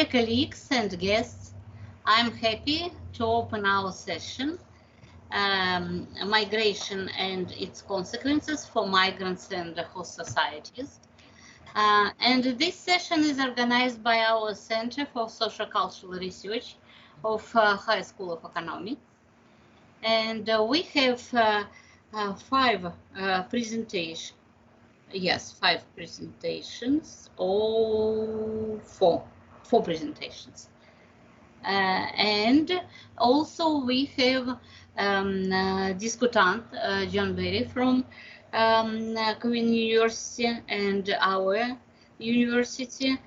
Dear colleagues and guests, I'm happy to open our session, Migration and its Consequences for Migrants and Host Societies. And this session is organized by our Center for Sociocultural Research of High School of Economics. And we have five presentations. Yes, five presentations, four presentations. And also we have discutant John Berry from Queen University and our university.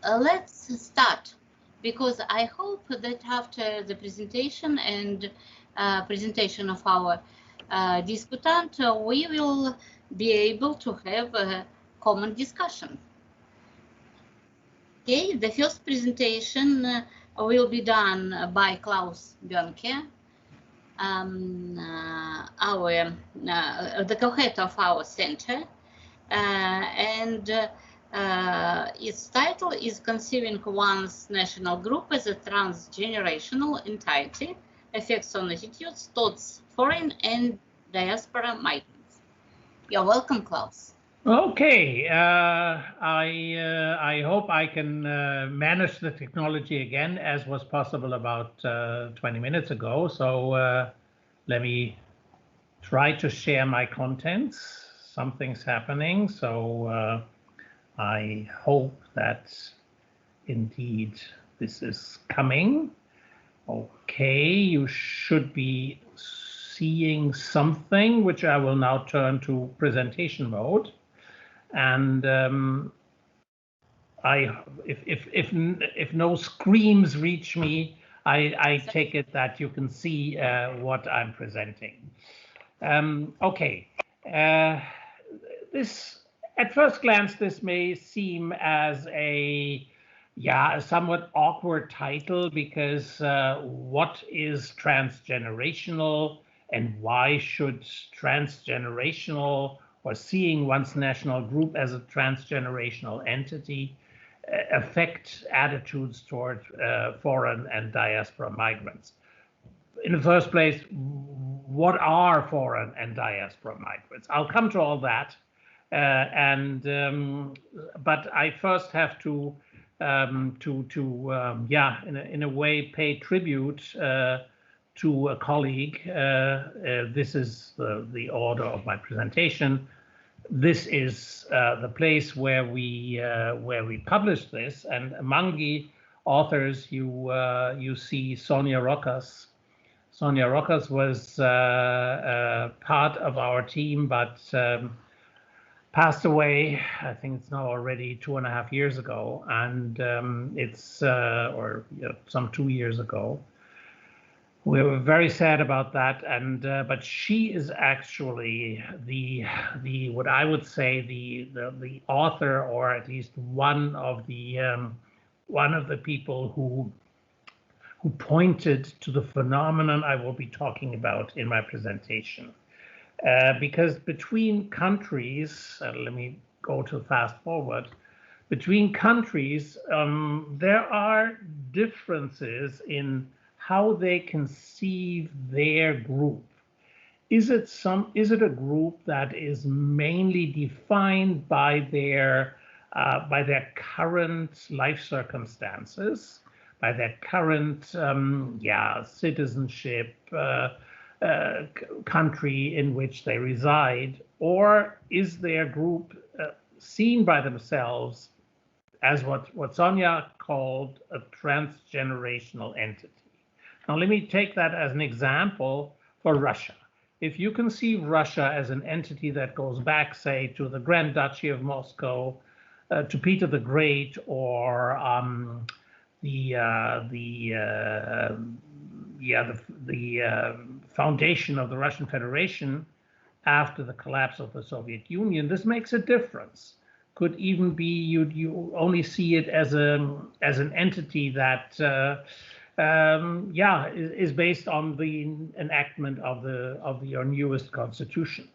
Let's start, because I hope that after the presentation and presentation of our discutant, we will be able to have a common discussion. Okay, the first presentation will be done by Klaus Björnke, the co-head of our center, and its title is Conceiving One's National Group as a Transgenerational Entity, Effects on Attitudes Towards Foreign and Diaspora Migrants. You're welcome, Klaus. Okay, I hope I can manage the technology again, as was possible about 20 minutes ago. So let me try to share my contents. Something's happening, so I hope that indeed this is coming. Okay, you should be seeing something, which I will now turn to presentation mode. And if no screams reach me, I take it that you can see what I'm presenting. Okay, this at first glance this may seem as a somewhat awkward title, because what is transgenerational, and why should transgenerational or seeing one's national group as a transgenerational entity affect attitudes toward foreign and diaspora migrants? In the first place, what are foreign and diaspora migrants? I'll come to all that, but I first have to in a way pay tribute to a colleague. This is the order of my presentation. This is the place where we published this, and among the authors you see Sonia Rokas. Sonia Rokas was part of our team, but passed away, I think it's now already 2.5 years ago, and some 2 years ago. We were very sad about that, and but she is actually the what I would say the author, or at least one of the people who pointed to the phenomenon I will be talking about in my presentation. Because between countries, let me go to fast forward, between countries, there are differences in how they conceive their group. Is it a group that is mainly defined by their current life circumstances, by their current citizenship, country in which they reside, or is their group seen by themselves as what Sonia called a transgenerational entity? Now let me take that as an example for Russia. If you conceive Russia as an entity that goes back, say, to the Grand Duchy of Moscow, to Peter the Great, or the foundation of the Russian Federation after the collapse of the Soviet Union, this makes a difference. Could even be you only see it as an entity that is based on the enactment of your newest constitution.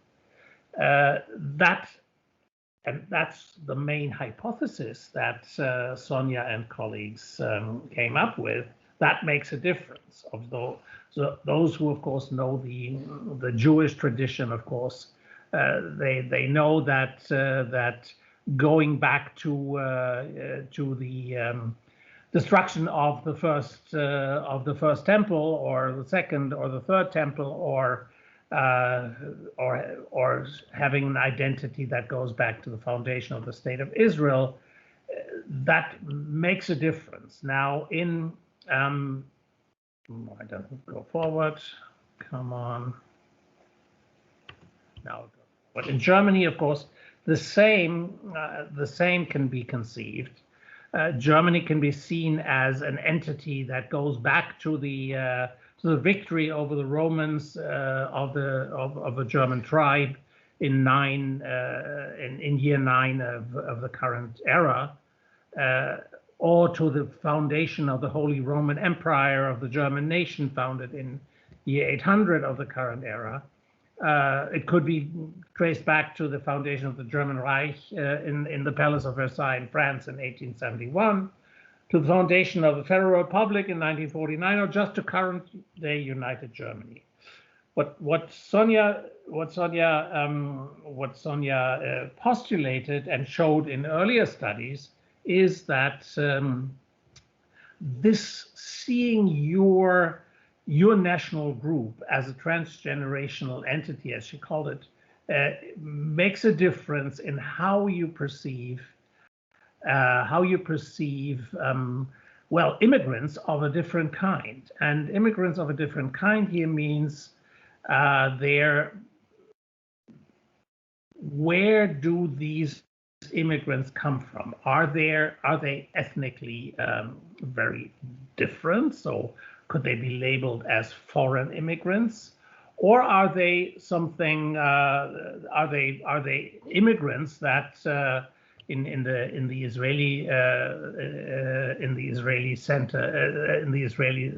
That and that's the main hypothesis that Sonia and colleagues came up with. That makes a difference. Of those who, of course, know the Jewish tradition, of course, they know that going back to the destruction of the first temple, or the second or the third temple, or having an identity that goes back to the foundation of the state of Israel, that makes a difference. Now, I don't go forward. Come on. Now, but in Germany, of course, the same can be conceived. Germany can be seen as an entity that goes back to the victory over the Romans of a German tribe in year 9 of the current era, or to the foundation of the Holy Roman Empire of the German nation, founded in year 800 of the current era. It could be traced back to the foundation of the German Reich in the Palace of Versailles in France in 1871, to the foundation of the Federal Republic in 1949, or just to current-day United Germany. What Sonia postulated and showed in earlier studies is that this seeing your national group as a transgenerational entity, as she called it, makes a difference in how you perceive immigrants of a different kind. And immigrants of a different kind here means where do these immigrants come from? Are they ethnically very different? So could they be labeled as foreign immigrants, or are they something? Are they immigrants that in the Israeli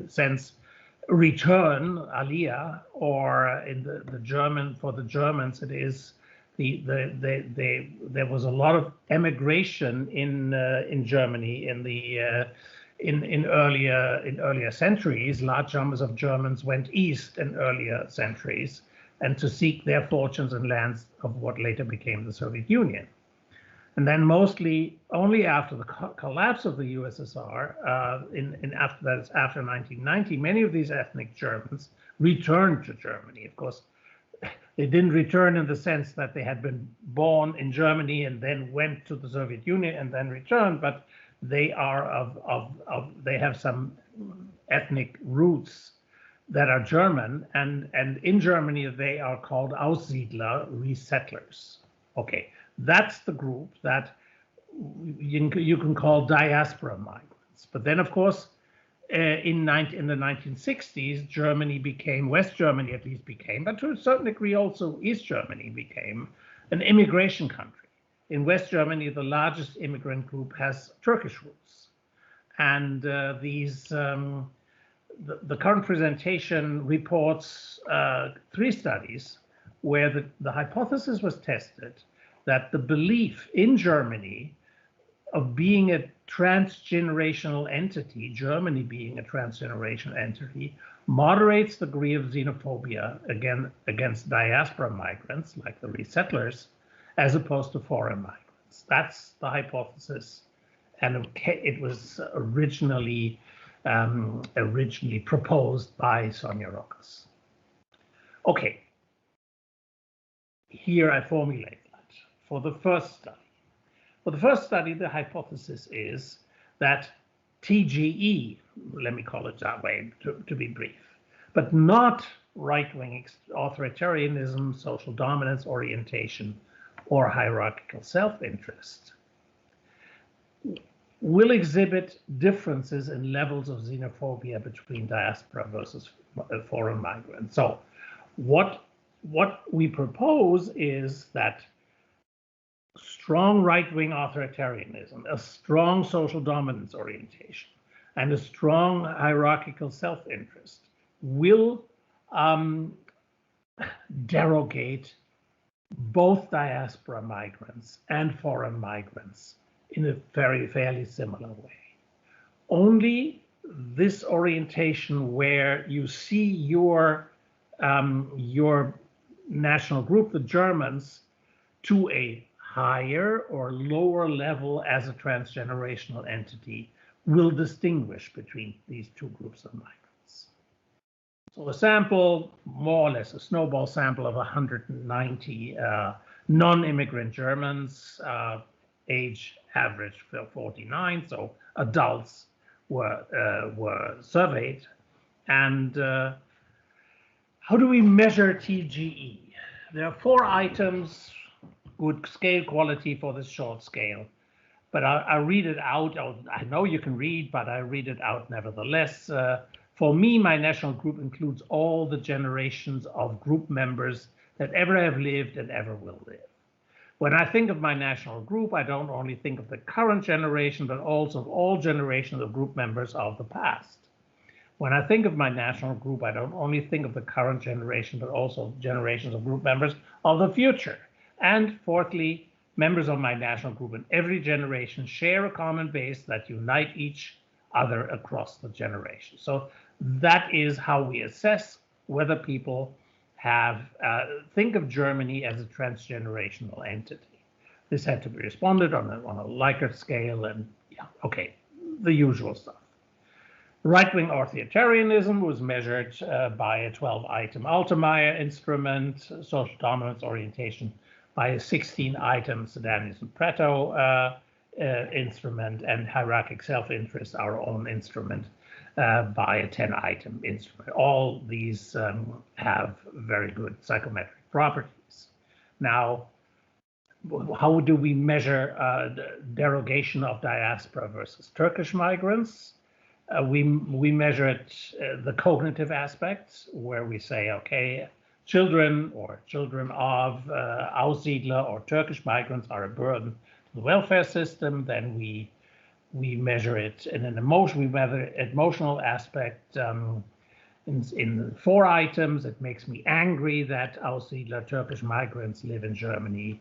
sense return, aliyah, or in the German, for the Germans it is there was a lot of emigration in Germany in earlier centuries. Large numbers of Germans went east in earlier centuries, and to seek their fortunes in lands of what later became the Soviet Union. And then mostly only after the collapse of the USSR, after 1990, many of these ethnic Germans returned to Germany. Of course, they didn't return in the sense that they had been born in Germany and then went to the Soviet Union and then returned, but they are they have some ethnic roots that are German, and in Germany they are called Aussiedler, resettlers. Okay, that's the group that you can call diaspora migrants. But then, of course, in the 1960s, Germany became, West Germany at least became, but to a certain degree also East Germany became an immigration country. In West Germany, the largest immigrant group has Turkish roots. And the current presentation reports 3 studies where the hypothesis was tested that the belief in Germany of being a transgenerational entity, Germany being a transgenerational entity, moderates the degree of xenophobia against diaspora migrants, like the resettlers, as opposed to foreign migrants. That's the hypothesis, and it was originally proposed by Sonia Rokas. Okay, here I formulate that for the first study. For the first study, the hypothesis is that TGE, let me call it that way to be brief, but not right-wing authoritarianism, social dominance orientation, or hierarchical self-interest, will exhibit differences in levels of xenophobia between diaspora versus foreign migrants. So what we propose is that strong right-wing authoritarianism, a strong social dominance orientation, and a strong hierarchical self-interest will derogate both diaspora migrants and foreign migrants in a fairly similar way. Only this orientation where you see your national group, the Germans, to a higher or lower level as a transgenerational entity will distinguish between these two groups of migrants. So a sample, more or less a snowball sample of 190 non-immigrant Germans, age average 49, so adults were surveyed. And how do we measure TGE? There are 4 items, good scale quality for this short scale, but I'll read it out. I know you can read, but I read it out nevertheless. For me, my national group includes all the generations of group members that ever have lived and ever will live. When I think of my national group, I don't only think of the current generation, but also of all generations of group members of the past. When I think of my national group, I don't only think of the current generation, but also generations of group members of the future. And fourthly, members of my national group in every generation share a common base that unite each other across the generation. So that is how we assess whether people have think of Germany as a transgenerational entity. This had to be responded on a Likert scale, and yeah, okay, the usual stuff. Right-wing authoritarianism was measured by a 12-item Altemeyer instrument, social dominance orientation by a 16-item Sedanis and Preto instrument, and hierarchic self-interest, our own instrument, by a 10-item instrument. All these have very good psychometric properties. Now, how do we measure the derogation of diaspora versus Turkish migrants? We measure it, the cognitive aspects, where we say, okay, children of Aussiedler or Turkish migrants are a burden to the welfare system. Then we measure it in an emotional aspect. In 4 items, it makes me angry that Aussiedler Turkish migrants live in Germany.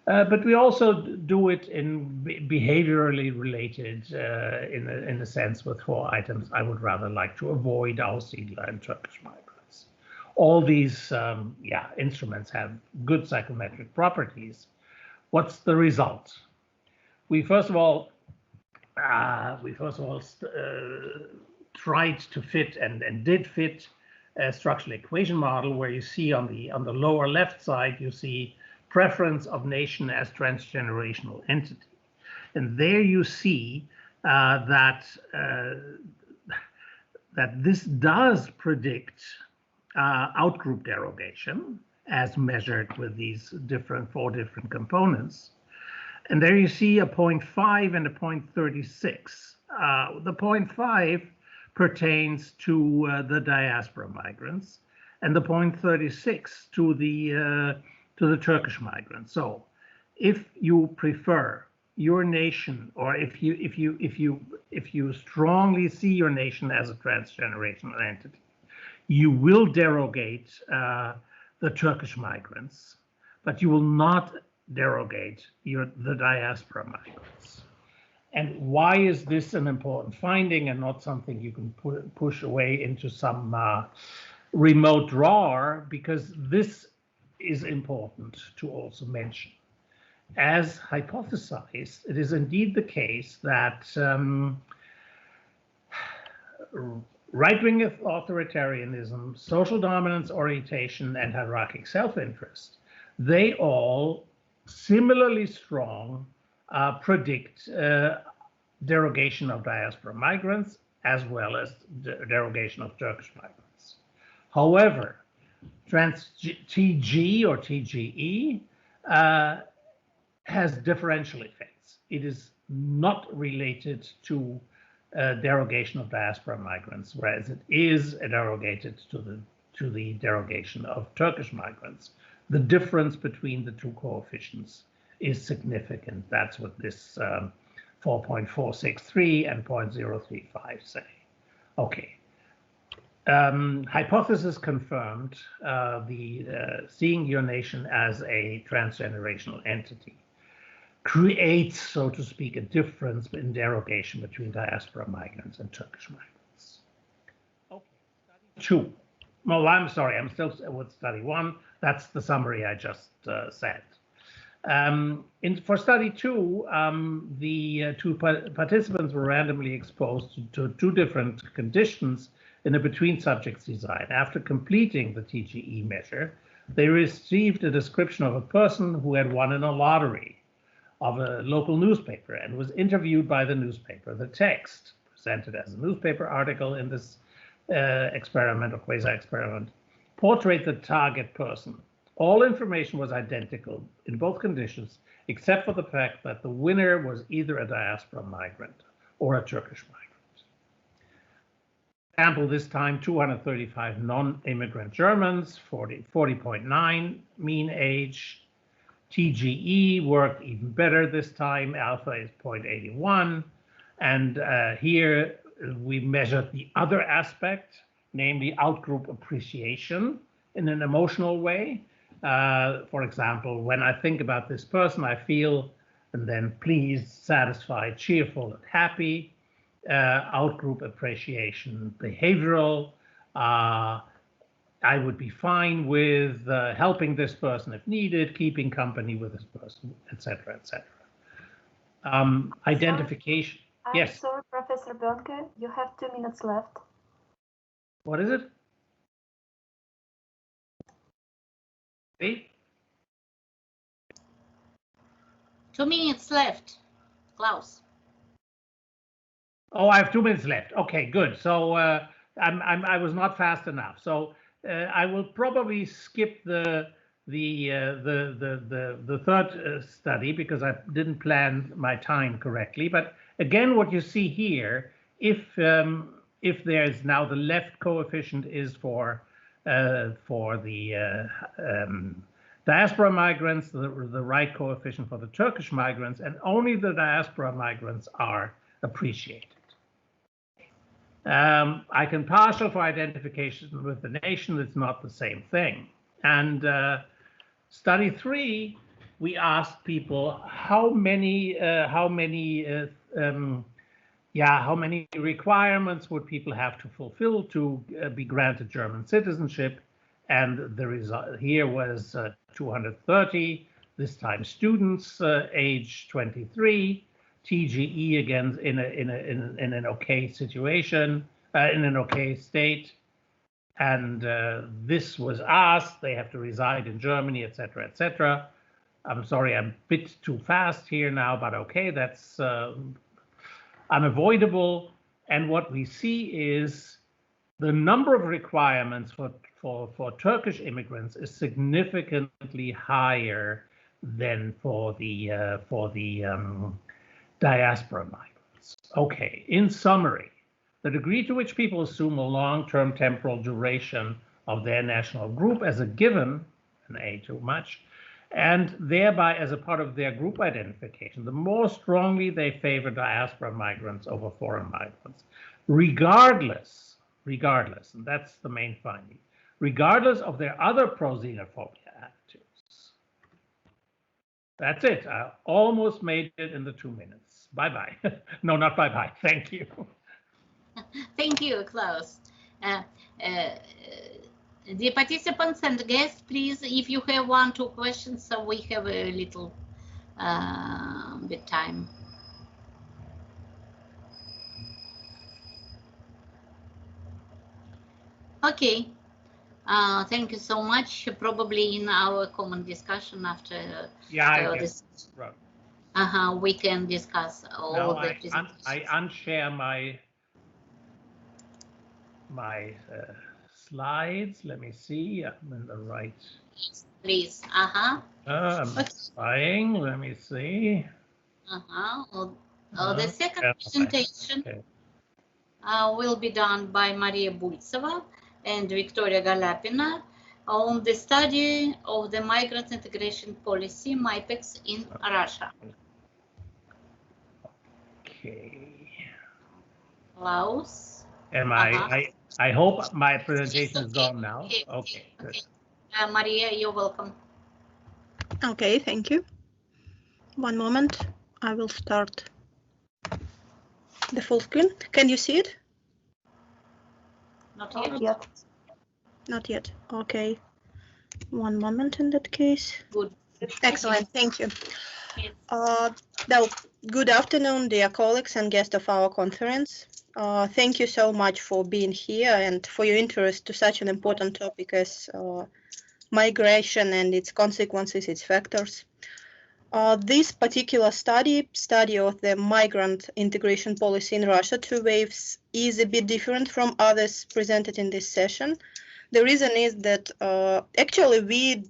But we also do it in behaviorally related, in a sense, with 4 items. I would rather like to avoid Aussiedler and Turkish migrants. All these instruments have good psychometric properties. What's the result? We first of all tried to fit and did fit a structural equation model where you see on the lower left side, you see preference of nation as transgenerational entity. And there you see that this does predict outgroup derogation as measured with these 4 different components. And there you see a 0.5 and a 0.36. The 0.5 pertains to the diaspora migrants, and the 0.36 to the Turkish migrants. So, if you prefer your nation, or if you strongly see your nation as a transgenerational entity, you will derogate the Turkish migrants, but you will not derogate the diaspora migrants. And why is this an important finding and not something you can push away into some remote drawer? Because this is important to also mention. As hypothesized, it is indeed the case that right-wing authoritarianism, social dominance orientation, and hierarchic self-interest, they all similarly strong predict derogation of diaspora migrants as well as derogation of Turkish migrants. However, TG or TGE has differential effects. It is not related to derogation of diaspora migrants, whereas it is derogated to the derogation of Turkish migrants. The difference between the 2 coefficients is significant. That's what this 4.463 and 0.035 say. Okay. hypothesis confirmed, seeing your nation as a transgenerational entity creates, so to speak, a difference in derogation between diaspora migrants and Turkish migrants. Okay, study 2. Well, I'm sorry, I'm still with study 1. That's the summary I just said. For study 2, the two participants were randomly exposed to 2 different conditions in a between subjects design. After completing the TGE measure, they received a description of a person who had won in a lottery of a local newspaper and was interviewed by the newspaper. The text, presented as a newspaper article in this experiment or quasi-experiment, portrayed the target person. All information was identical in both conditions, except for the fact that the winner was either a diaspora migrant or a Turkish migrant. Example, this time 235 non-immigrant Germans, 40.9 mean age. TGE worked even better this time, alpha is 0.81. And here we measured the other aspect, namely outgroup appreciation in an emotional way. For example, when I think about this person, I feel, and then pleased, satisfied, cheerful, and happy. Outgroup appreciation, behavioral. I would be fine with helping this person if needed, keeping company with this person, etc., etc. Identification. Yes. Sorry, Professor Bönke, you have 2 minutes left. What is it? 8? 2 minutes left, Klaus. Oh, I have 2 minutes left. Okay, good. So I was not fast enough. So I will probably skip the third study because I didn't plan my time correctly. But again, what you see here, if there's now the left coefficient is for the diaspora migrants, the right coefficient for the Turkish migrants, and only the diaspora migrants are appreciated. I can partial for identification with the nation. It's not the same thing. And study 3, we asked people how many requirements would people have to fulfill to be granted German citizenship, and the result here was 230. This time students, age 23. TGE again in an okay situation, in an okay state, and this was asked. They have to reside in Germany, etc., etc. I'm sorry, I'm a bit too fast here now, but okay, that's unavoidable. And what we see is the number of requirements for Turkish immigrants is significantly higher than for the diaspora migrants. Okay, in summary, the degree to which people assume a long-term temporal duration of their national group as a given, an A too much, and thereby as a part of their group identification, the more strongly they favor diaspora migrants over foreign migrants, regardless, and that's the main finding, regardless of their other pro-xenophobia attitudes. That's it. I almost made it in the 2 minutes. Bye-bye. No, not bye-bye. Thank you. Thank you, Klaus. The participants and guests, please, if you have 1-2 questions, so we have a little bit time. Okay. Thank you so much. Probably in our common discussion after this, right. We can discuss all the presentations. I unshare my slides. Let me see. I'm in the right. Yes, please. I'm trying. Let me see. The second presentation will be done by Maria Bultseva and Victoria Galapina on the study of the migrant integration policy, MIPEX, in Russia. Okay. Klaus. Am I I hope my presentation is gone now. Okay, good. Maria, you're welcome. Okay, thank you. One moment, I will start the full screen. Can you see it? Not yet. Not yet. Not yet. Okay. One moment in that case. Good. Excellent, thank you. Yes. Well, good afternoon, dear colleagues and guests of our conference. Thank you so much for being here and for your interest to such an important topic as migration and its consequences, its factors. This particular study of the migrant integration policy in Russia, 2 waves, is a bit different from others presented in this session. The reason is that actually we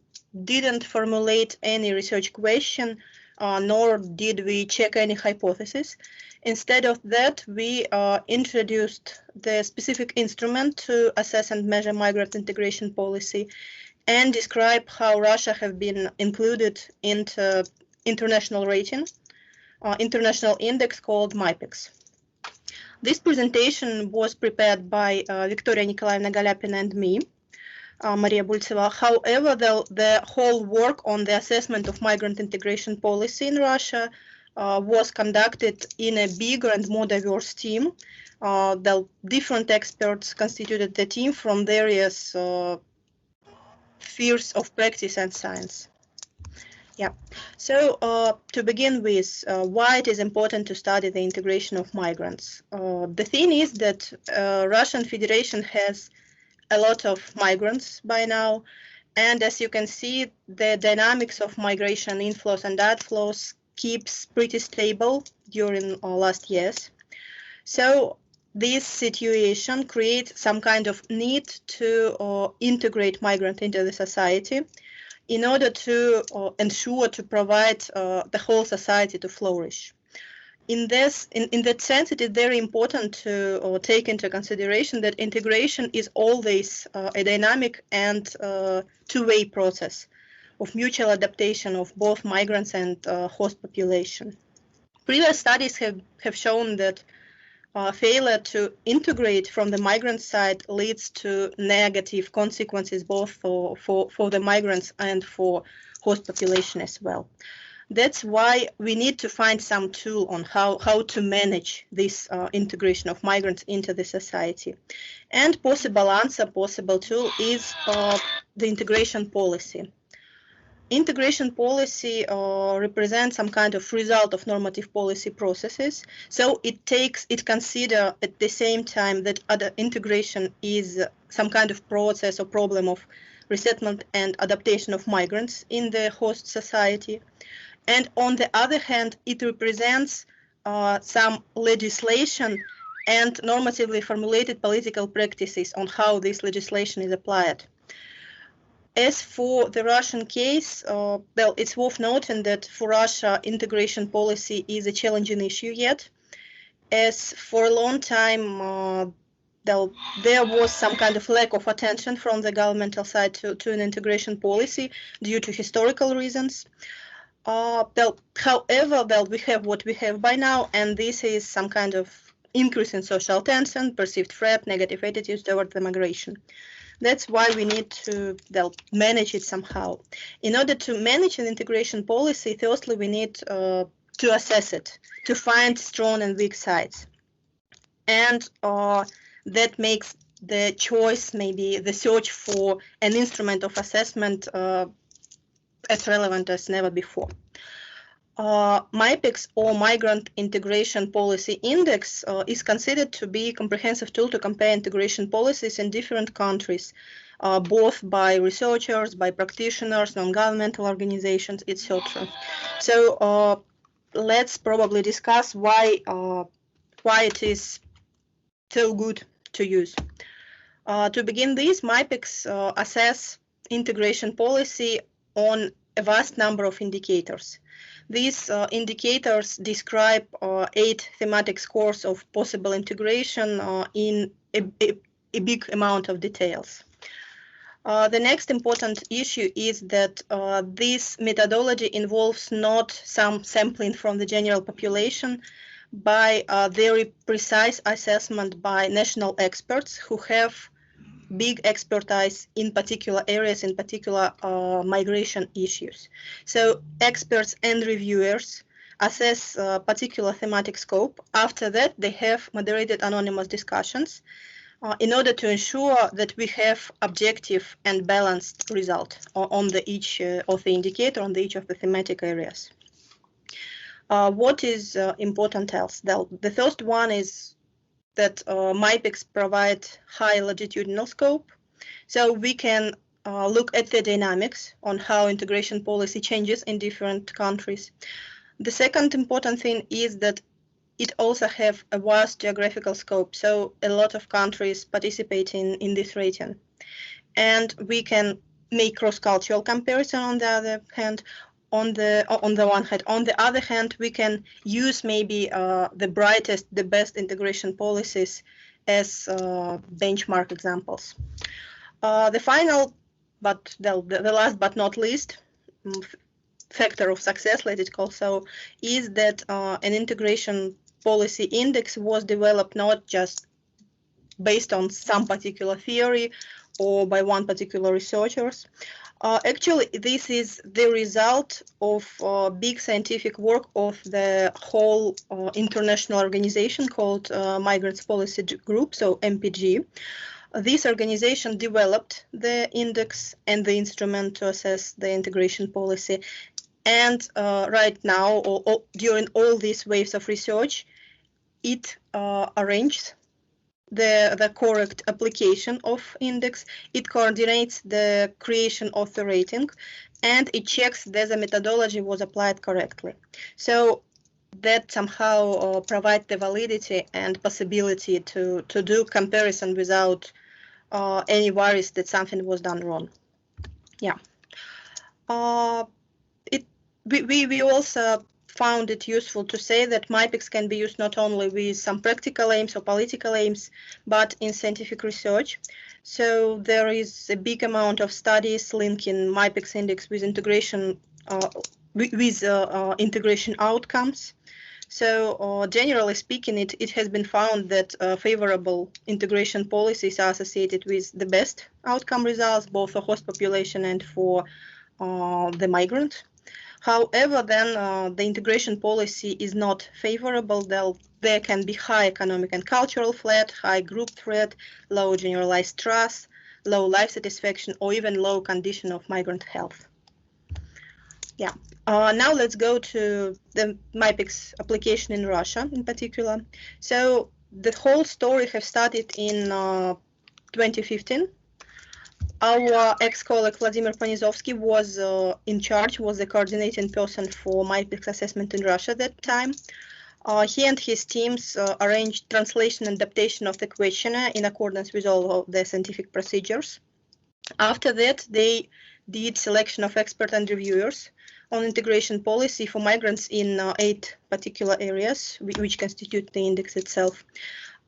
didn't formulate any research question, nor did we check any hypothesis. Instead of that, we introduced the specific instrument to assess and measure migrant integration policy and describe how Russia have been included into international rating, international index called MIPEX. This presentation was prepared by Victoria Nikolaevna Galyapina and me, Maria Bultseva. However, the whole work on the assessment of migrant integration policy in Russia was conducted in a bigger and more diverse team. The different experts constituted the team from various spheres of practice and science. Yeah, so to begin with, why it is important to study the integration of migrants. The thing is that Russian Federation has a lot of migrants by now, and as you can see, the dynamics of migration inflows and outflows keeps pretty stable during last years. So this situation creates some kind of need to integrate migrants into the society in order to ensure to provide the whole society to flourish. In that sense, it is very important to take into consideration that integration is always a dynamic and two-way process of mutual adaptation of both migrants and host population. Previous studies have shown that failure to integrate from the migrant side leads to negative consequences both for the migrants and for host population as well. That's why we need to find some tool on how to manage this integration of migrants into the society. And possible answer, possible tool is the integration policy. Integration policy represents some kind of result of normative policy processes. So it considers at the same time that other integration is some kind of process or problem of resettlement and adaptation of migrants in the host society. And on the other hand, it represents some legislation and normatively formulated political practices on how this legislation is applied. As for the Russian case, well, it's worth noting that for Russia, integration policy is a challenging issue yet. As for a long time, there was some kind of lack of attention from the governmental side to an integration policy due to historical reasons. However, we have what we have by now, and this is some kind of increase in social tension, perceived threat, negative attitudes toward the migration. That's why we need to manage it somehow. In order to manage an integration policy, firstly, we need to assess it, to find strong and weak sides. And that makes the choice, maybe the search for an instrument of assessment as relevant as never before. MIPEX, or Migrant Integration Policy Index, is considered to be a comprehensive tool to compare integration policies in different countries, both by researchers, by practitioners, non-governmental organizations, etc. So let's probably discuss why it is so good to use. To begin this, MIPEX assess integration policy on a vast number of indicators. These indicators describe 8 thematic scores of possible integration in a big amount of details. The next important issue is that this methodology involves not some sampling from the general population, by a very precise assessment by national experts who have big expertise in particular areas, in particular migration issues. So experts and reviewers assess a particular thematic scope. After that, they have moderated anonymous discussions in order to ensure that we have objective and balanced result on each of the indicator, on each of the thematic areas. What is important else? The first one is that MIPEX provide high longitudinal scope, so we can look at the dynamics on how integration policy changes in different countries. The second important thing is that it also have a vast geographical scope, so a lot of countries participate in this rating, and we can make cross-cultural comparison on the other hand. On the one hand, on the other hand, we can use maybe the brightest, the best integration policies as benchmark examples. The final, but the last but not least, factor of success, let it call so, is that an integration policy index was developed not just based on some particular theory or by one particular researchers. Actually, this is the result of big scientific work of the whole international organization called Migrants Policy Group, so MPG. This organization developed the index and the instrument to assess the integration policy. And right now, or during all these waves of research, it arranges the correct application of index, it coordinates the creation of the rating, and it checks that the methodology was applied correctly. So that somehow provides the validity and possibility to do comparison without any worries that something was done wrong. Yeah. We also found it useful to say that MIPEX can be used not only with some practical aims or political aims, but in scientific research. So there is a big amount of studies linking MIPEX index with integration integration outcomes. So generally speaking, it has been found that favorable integration policies are associated with the best outcome results, both for host population and for the migrant. However, then the integration policy is not favorable. There can be high economic and cultural threat, high group threat, low generalized trust, low life satisfaction, or even low condition of migrant health. Yeah. Now let's go to the MIPEX application in Russia in particular. So the whole story has started in 2015. Our ex-colleague Vladimir Ponizovsky was in charge, was the coordinating person for MIPEX assessment in Russia at that time. He and his teams arranged translation and adaptation of the questionnaire in accordance with all of the scientific procedures. After that, they did selection of experts and reviewers on integration policy for migrants in 8 particular areas, which constitute the index itself.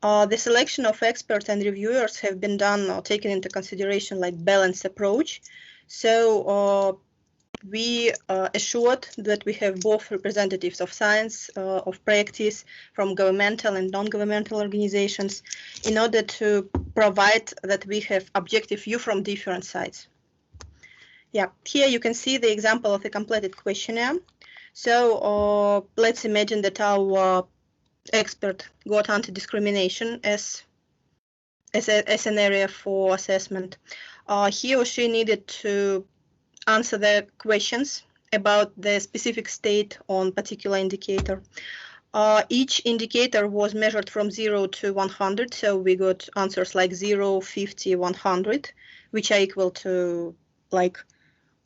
The selection of experts and reviewers have been done taking into consideration like balanced approach. So we assured that we have both representatives of science, of practice, from governmental and non-governmental organizations, in order to provide that we have objective view from different sides. Yeah, here you can see the example of a completed questionnaire. So let's imagine that our expert got anti-discrimination as an area for assessment. He or she needed to answer the questions about the specific state on particular indicator. Each indicator was measured from 0 to 100, so we got answers like 0, 50, 100, which are equal to like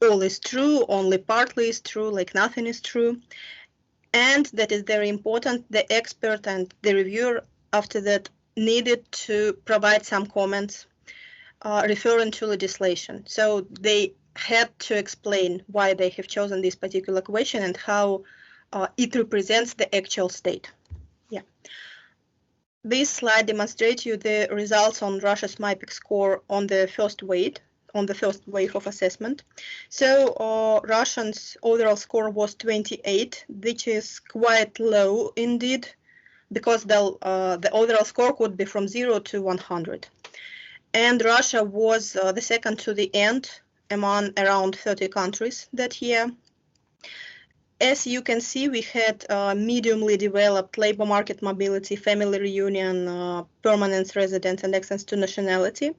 all is true, only partly is true, like nothing is true. And that is very important, the expert and the reviewer after that needed to provide some comments referring to legislation. So they had to explain why they have chosen this particular question and how it represents the actual state. Yeah. This slide demonstrates you the results on Russia's MIPEX score on the first wave of assessment. So Russians' overall score was 28, which is quite low indeed because the overall score could be from 0 to 100. And Russia was the second to the end among around 30 countries that year. As you can see, we had mediumly developed labor market mobility, family reunion, permanent residence, and access to nationality.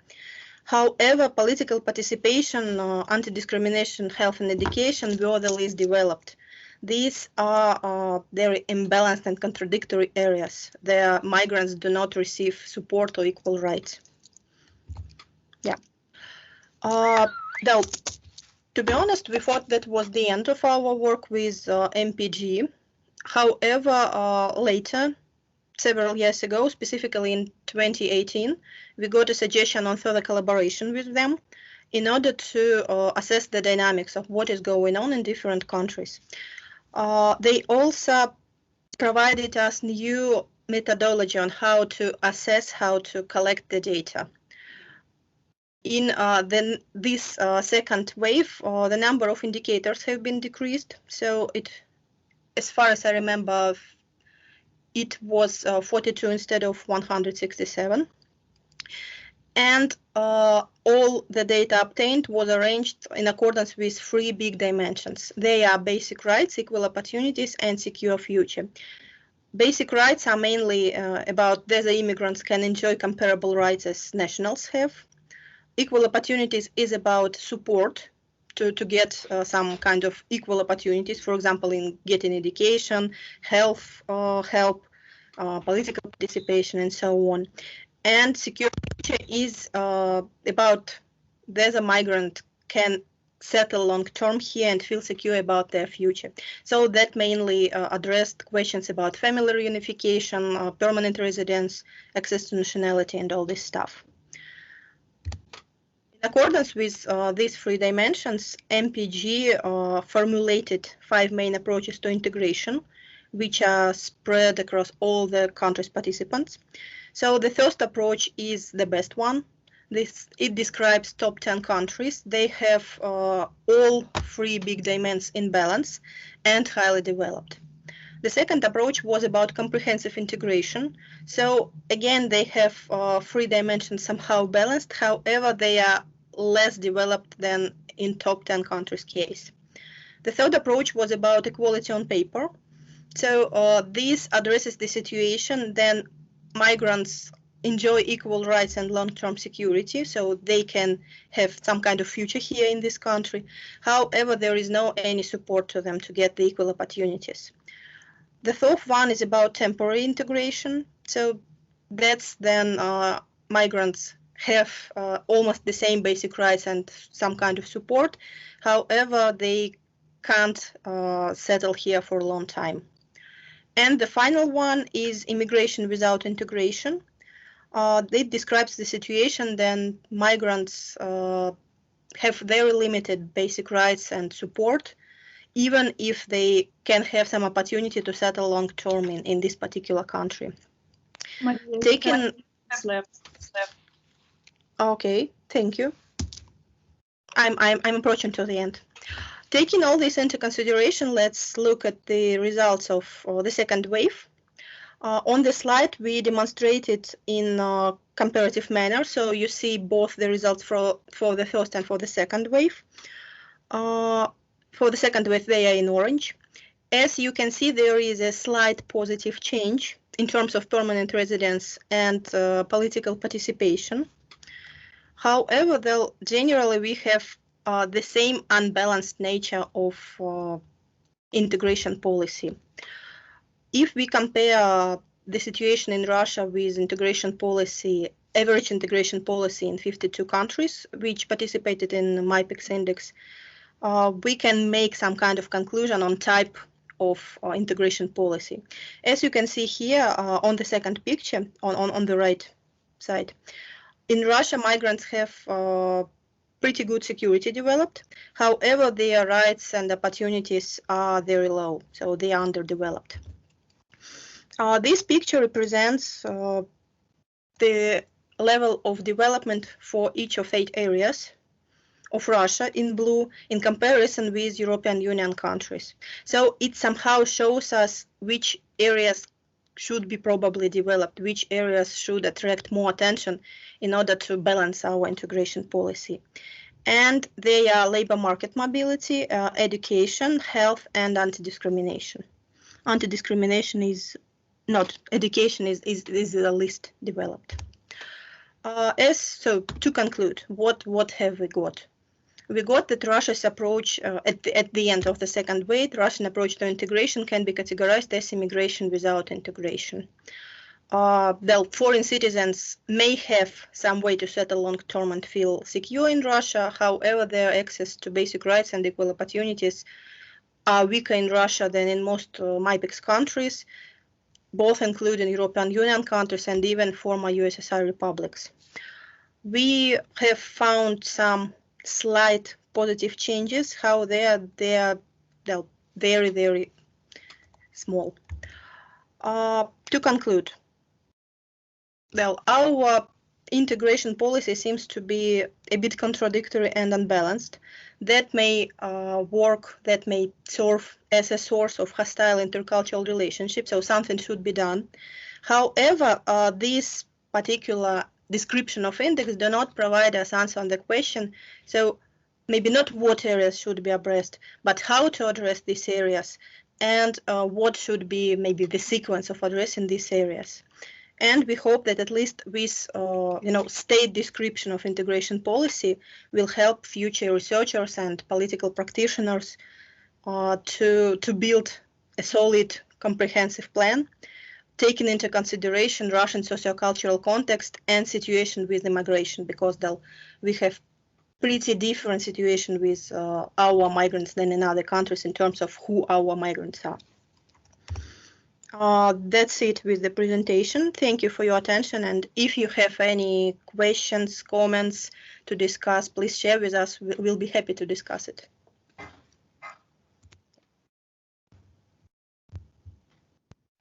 However, political participation, anti-discrimination, health, and education were the least developed. These are very imbalanced and contradictory areas. The migrants do not receive support or equal rights. Yeah. Now, to be honest, we thought that was the end of our work with MPG. However, later, several years ago, specifically in 2018, we got a suggestion on further collaboration with them in order to assess the dynamics of what is going on in different countries. They also provided us new methodology on how to assess, how to collect the data. In this second wave, the number of indicators have been decreased. So as far as I remember, it was 42 instead of 167. And all the data obtained was arranged in accordance with 3 big dimensions. They are basic rights, equal opportunities, and secure future. Basic rights are mainly about whether immigrants can enjoy comparable rights as nationals have. Equal opportunities is about support to get some kind of equal opportunities, for example, in getting education, health, help, political participation, and so on. And secure future is about whether a migrant can settle long-term here and feel secure about their future. So that mainly addressed questions about family reunification, permanent residence, access to nationality, and all this stuff. In accordance with these 3 dimensions, MPG formulated 5 main approaches to integration, which are spread across all the countries' participants. So the first approach is the best one. It describes top 10 countries. They have all 3 big domains in balance and highly developed. The second approach was about comprehensive integration. So again, they have 3 dimensions somehow balanced. However, they are less developed than in top 10 countries case. The third approach was about equality on paper. So this addresses the situation then migrants enjoy equal rights and long-term security, so they can have some kind of future here in this country. However, there is no any support to them to get the equal opportunities. The fourth one is about temporary integration. So that's then migrants have almost the same basic rights and some kind of support. However, they can't settle here for a long time. And the final one is immigration without integration. It describes the situation then migrants have very limited basic rights and support, even if they can have some opportunity to settle long term in this particular country. Okay, thank you. I'm approaching to the end. Taking all this into consideration, let's look at the results of the second wave. On the slide, we demonstrated in a comparative manner. So you see both the results for the first and for the second wave. For the second wave, they are in orange. As you can see, there is a slight positive change in terms of permanent residence and political participation. However, though, generally we have the same unbalanced nature of integration policy. If we compare the situation in Russia with integration policy, average integration policy in 52 countries, which participated in the MyPix index, we can make some kind of conclusion on type of integration policy. As you can see here on the second picture, on the right side, in Russia, migrants have pretty good security developed. However, their rights and opportunities are very low, so they are underdeveloped. This picture represents the level of development for each of 8 areas of Russia in blue in comparison with European Union countries. So it somehow shows us which areas should be probably developed, which areas should attract more attention in order to balance our integration policy. And they are labor market mobility, education, health, and anti-discrimination. Anti-discrimination is not, education is the least developed. So to conclude, what have we got? We got that Russia's approach at the end of the second wave, Russian approach to integration can be categorized as immigration without integration. Well, foreign citizens may have some way to settle long-term and feel secure in Russia. However, their access to basic rights and equal opportunities are weaker in Russia than in most MIPEX countries, both including European Union countries and even former USSR republics. We have found some slight positive changes, how they are very, very small. To conclude, well, our integration policy seems to be a bit contradictory and unbalanced. That may that may serve as a source of hostile intercultural relationships, so something should be done. However, this particular description of index do not provide us answer on the question, so maybe not what areas should be addressed, but how to address these areas, and what should be maybe the sequence of addressing these areas. And we hope that at least this state description of integration policy will help future researchers and political practitioners to build a solid, comprehensive plan, taking into consideration Russian sociocultural context and situation with immigration, because we have pretty different situation with our migrants than in other countries in terms of who our migrants are. That's it with the presentation. Thank you for your attention, and if you have any questions, comments to discuss, please share with us. We'll be happy to discuss it.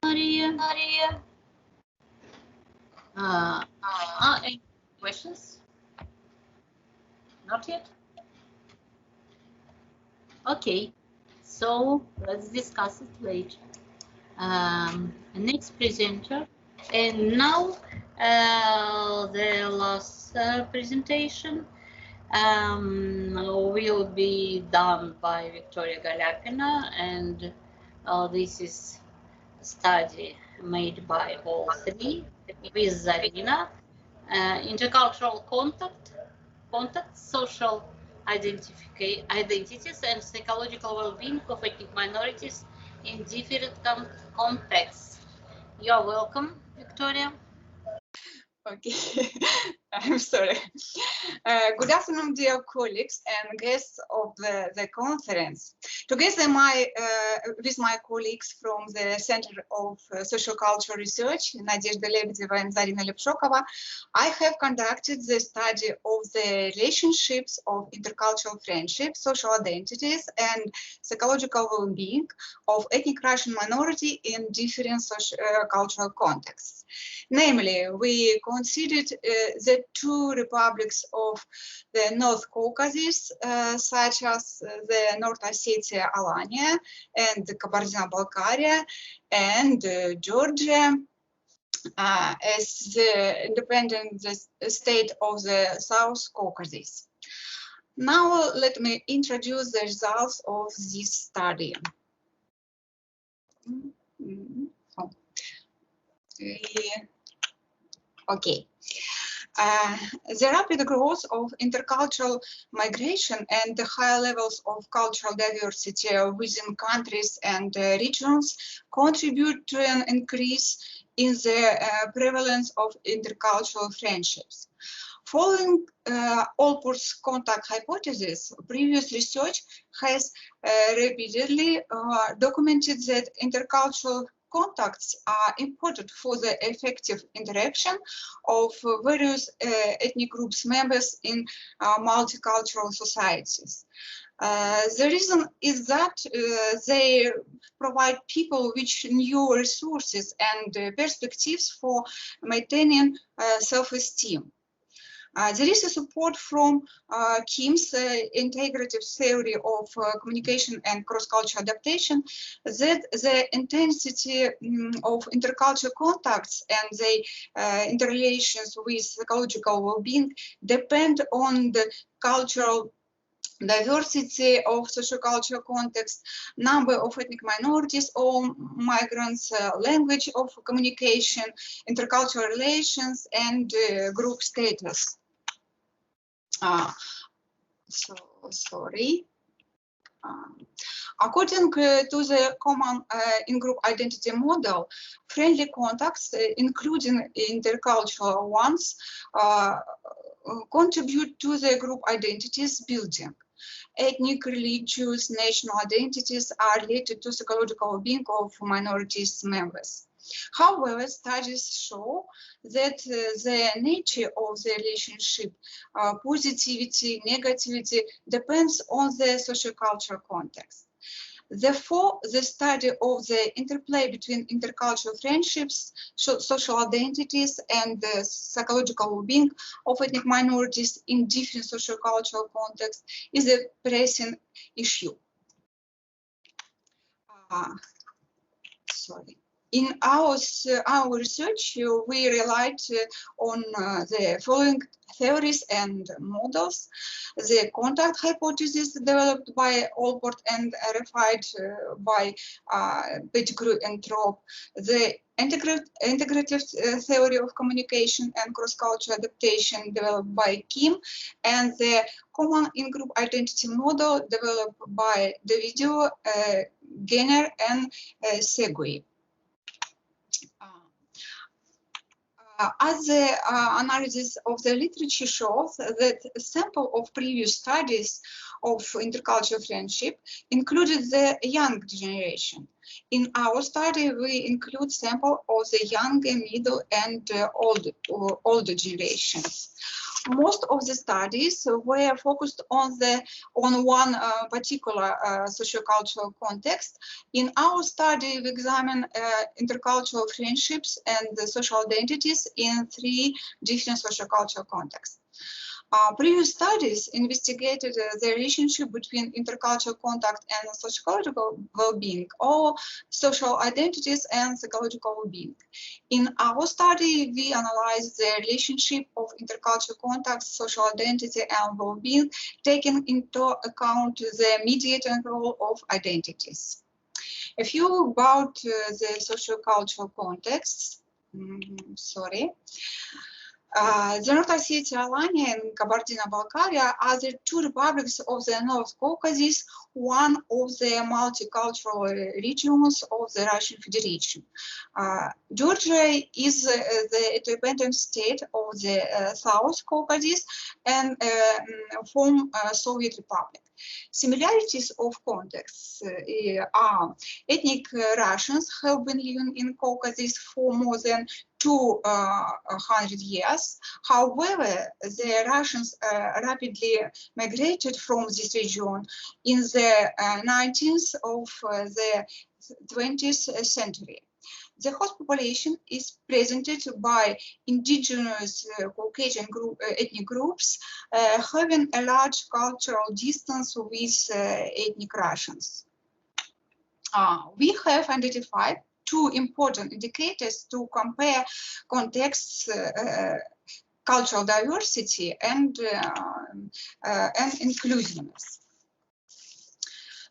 Maria. Any questions? Not yet? Okay, so let's discuss it later. Next presenter, and now the last presentation will be done by Victoria Galyapina, and this is a study made by all three with Zarina, intercultural contacts, social identities, and psychological well-being of ethnic minorities in different contexts. You're welcome, Victoria. Okay, I'm sorry. Good afternoon, dear colleagues and guests of the conference. Together with my colleagues from the Center of Social Culture Research, Nadezhda Lebedeva and Zarina Lepshokova, I have conducted the study of the relationships of intercultural friendship, social identities, and psychological well-being of ethnic Russian minority in different cultural contexts. Namely, we considered the two republics of the North Caucasus, such as the North Ossetia, Alania, and the Kabardino-Balkaria, and Georgia, as the independent state of the South Caucasus. Now, let me introduce the results of this study. Okay. The rapid growth of intercultural migration and the high levels of cultural diversity within countries and regions contribute to an increase in the prevalence of intercultural friendships. Following Allport's contact hypothesis, previous research has repeatedly documented that intercultural contacts are important for the effective interaction of various ethnic groups members in multicultural societies. The reason is that they provide people with new resources and perspectives for maintaining self-esteem. There is a support from Kim's integrative theory of communication and cross-cultural adaptation that the intensity of intercultural contacts and the interrelations with psychological well-being depend on the cultural diversity of sociocultural context, number of ethnic minorities or migrants, language of communication, intercultural relations, and group status. According to the common in-group identity model, friendly contacts, including intercultural ones, contribute to the group identities building. Ethnic, religious, national identities are related to psychological well-being of minorities members. However, studies show that the nature of the relationship, positivity, negativity, depends on the sociocultural context. Therefore, the study of the interplay between intercultural friendships, social identities, and the psychological well-being of ethnic minorities in different sociocultural contexts is a pressing issue. In our research, we relied on the following theories and models: the contact hypothesis developed by Allport and refined by Pettigrew and Trop, the integrative theory of communication and cross-cultural adaptation developed by Kim, and the common in-group identity model developed by Davidio, Genner, and Segui. As the analysis of the literature shows, that a sample of previous studies of intercultural friendship included the young generation. In our study, we include sample of the younger, middle, and older generations. Most of the studies were focused on one particular sociocultural context. In our study, we examine intercultural friendships and the social identities in 3 different sociocultural contexts. Previous studies investigated the relationship between intercultural contact and psychological well-being, or social identities and psychological well-being. In our study, we analyzed the relationship of intercultural contact, social identity, and well-being, taking into account the mediating role of identities. A few about the sociocultural contexts. The North Ossetia, Alania, and Kabardino-Balkaria are the 2 republics of the North Caucasus, one of the multicultural regions of the Russian Federation. Georgia is the independent state of the South Caucasus and former Soviet Republic. Similarities of contexts are ethnic Russians have been living in Caucasus for more than 200 years. However, the Russians rapidly migrated from this region in the 19th of the 20th century. The host population is presented by indigenous Caucasian ethnic groups having a large cultural distance with ethnic Russians. We have identified 2 important indicators to compare contexts, cultural diversity, and inclusiveness.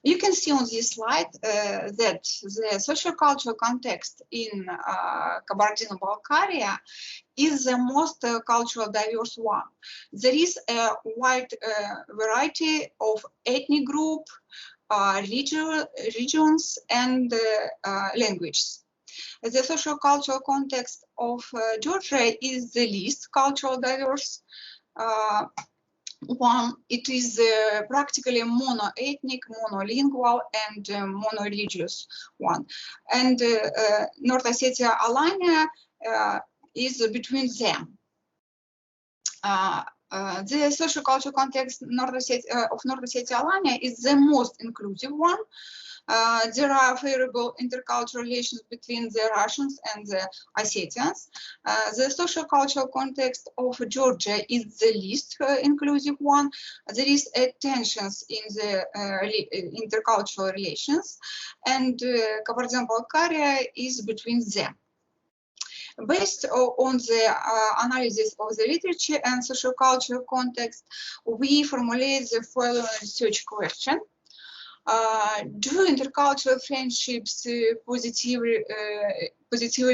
You can see on this slide that the sociocultural context in Kabardino-Balkaria is the most culturally diverse one. There is a wide variety of ethnic groups, regions, and languages. The sociocultural context of Georgia is the least culturally diverse one. It is practically mono-ethnic, monolingual, and mono-religious one. And North Ossetia, Alania is between them. The sociocultural context of North Ossetia, Alania is the most inclusive one. There are favorable intercultural relations between the Russians and the Ossetians. The social-cultural context of Georgia is the least inclusive one. There is tensions in the intercultural relations, and Kabardino-Balkaria is between them. Based on the analysis of the literature and social cultural context, we formulate the following research question. Do intercultural friendships positively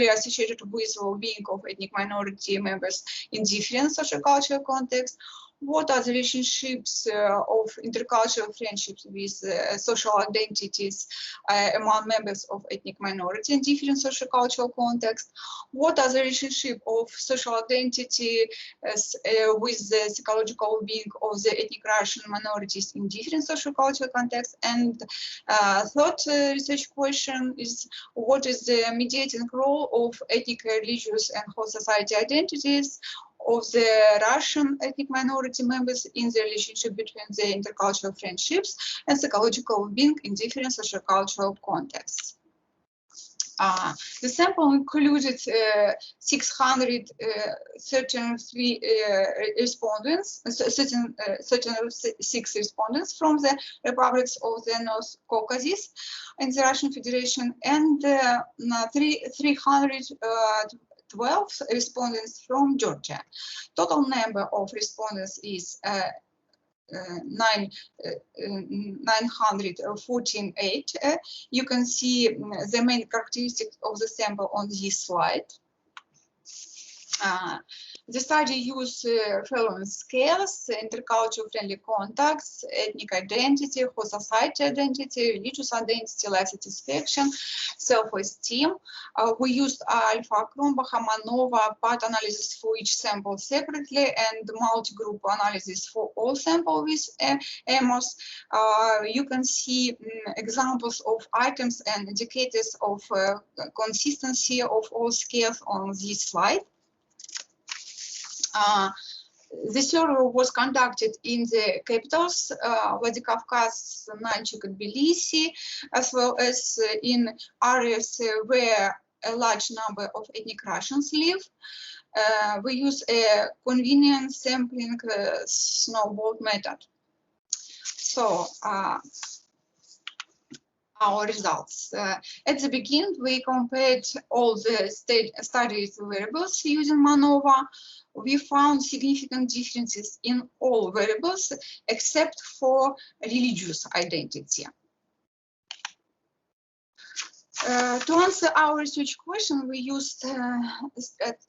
associated with well-being of ethnic minority members in different social cultural contexts? What are the relationships of intercultural friendships with social identities among members of ethnic minority in different social cultural contexts? What are the relationship of social identity with the psychological being of the ethnic Russian minorities in different social cultural contexts? And third research question is, what is the mediating role of ethnic, religious, and whole society identities of the Russian ethnic minority members in the relationship between the intercultural friendships and psychological being in different social cultural contexts? The sample included 633 respondents, 36 respondents from the republics of the North Caucasus in the Russian Federation, and 312 respondents from Georgia. Total number of respondents is 948. You can see the main characteristics of the sample on this slide. The study used following scales: intercultural friendly contacts, ethnic identity, whole society identity, religious identity, life satisfaction, self-esteem. We used Alpha, Kronbacher, Manova, path analysis for each sample separately and multi-group analysis for all samples with EMOS. You can see examples of items and indicators of consistency of all scales on this slide. The survey was conducted in the capitals, Vladikavkaz, Nalchik, and Tbilisi, as well as in areas where a large number of ethnic Russians live. We use a convenient sampling snowball method. So, our results. At the beginning, we compared all the studied variables using MANOVA. We found significant differences in all variables except for religious identity. To answer our research question, we used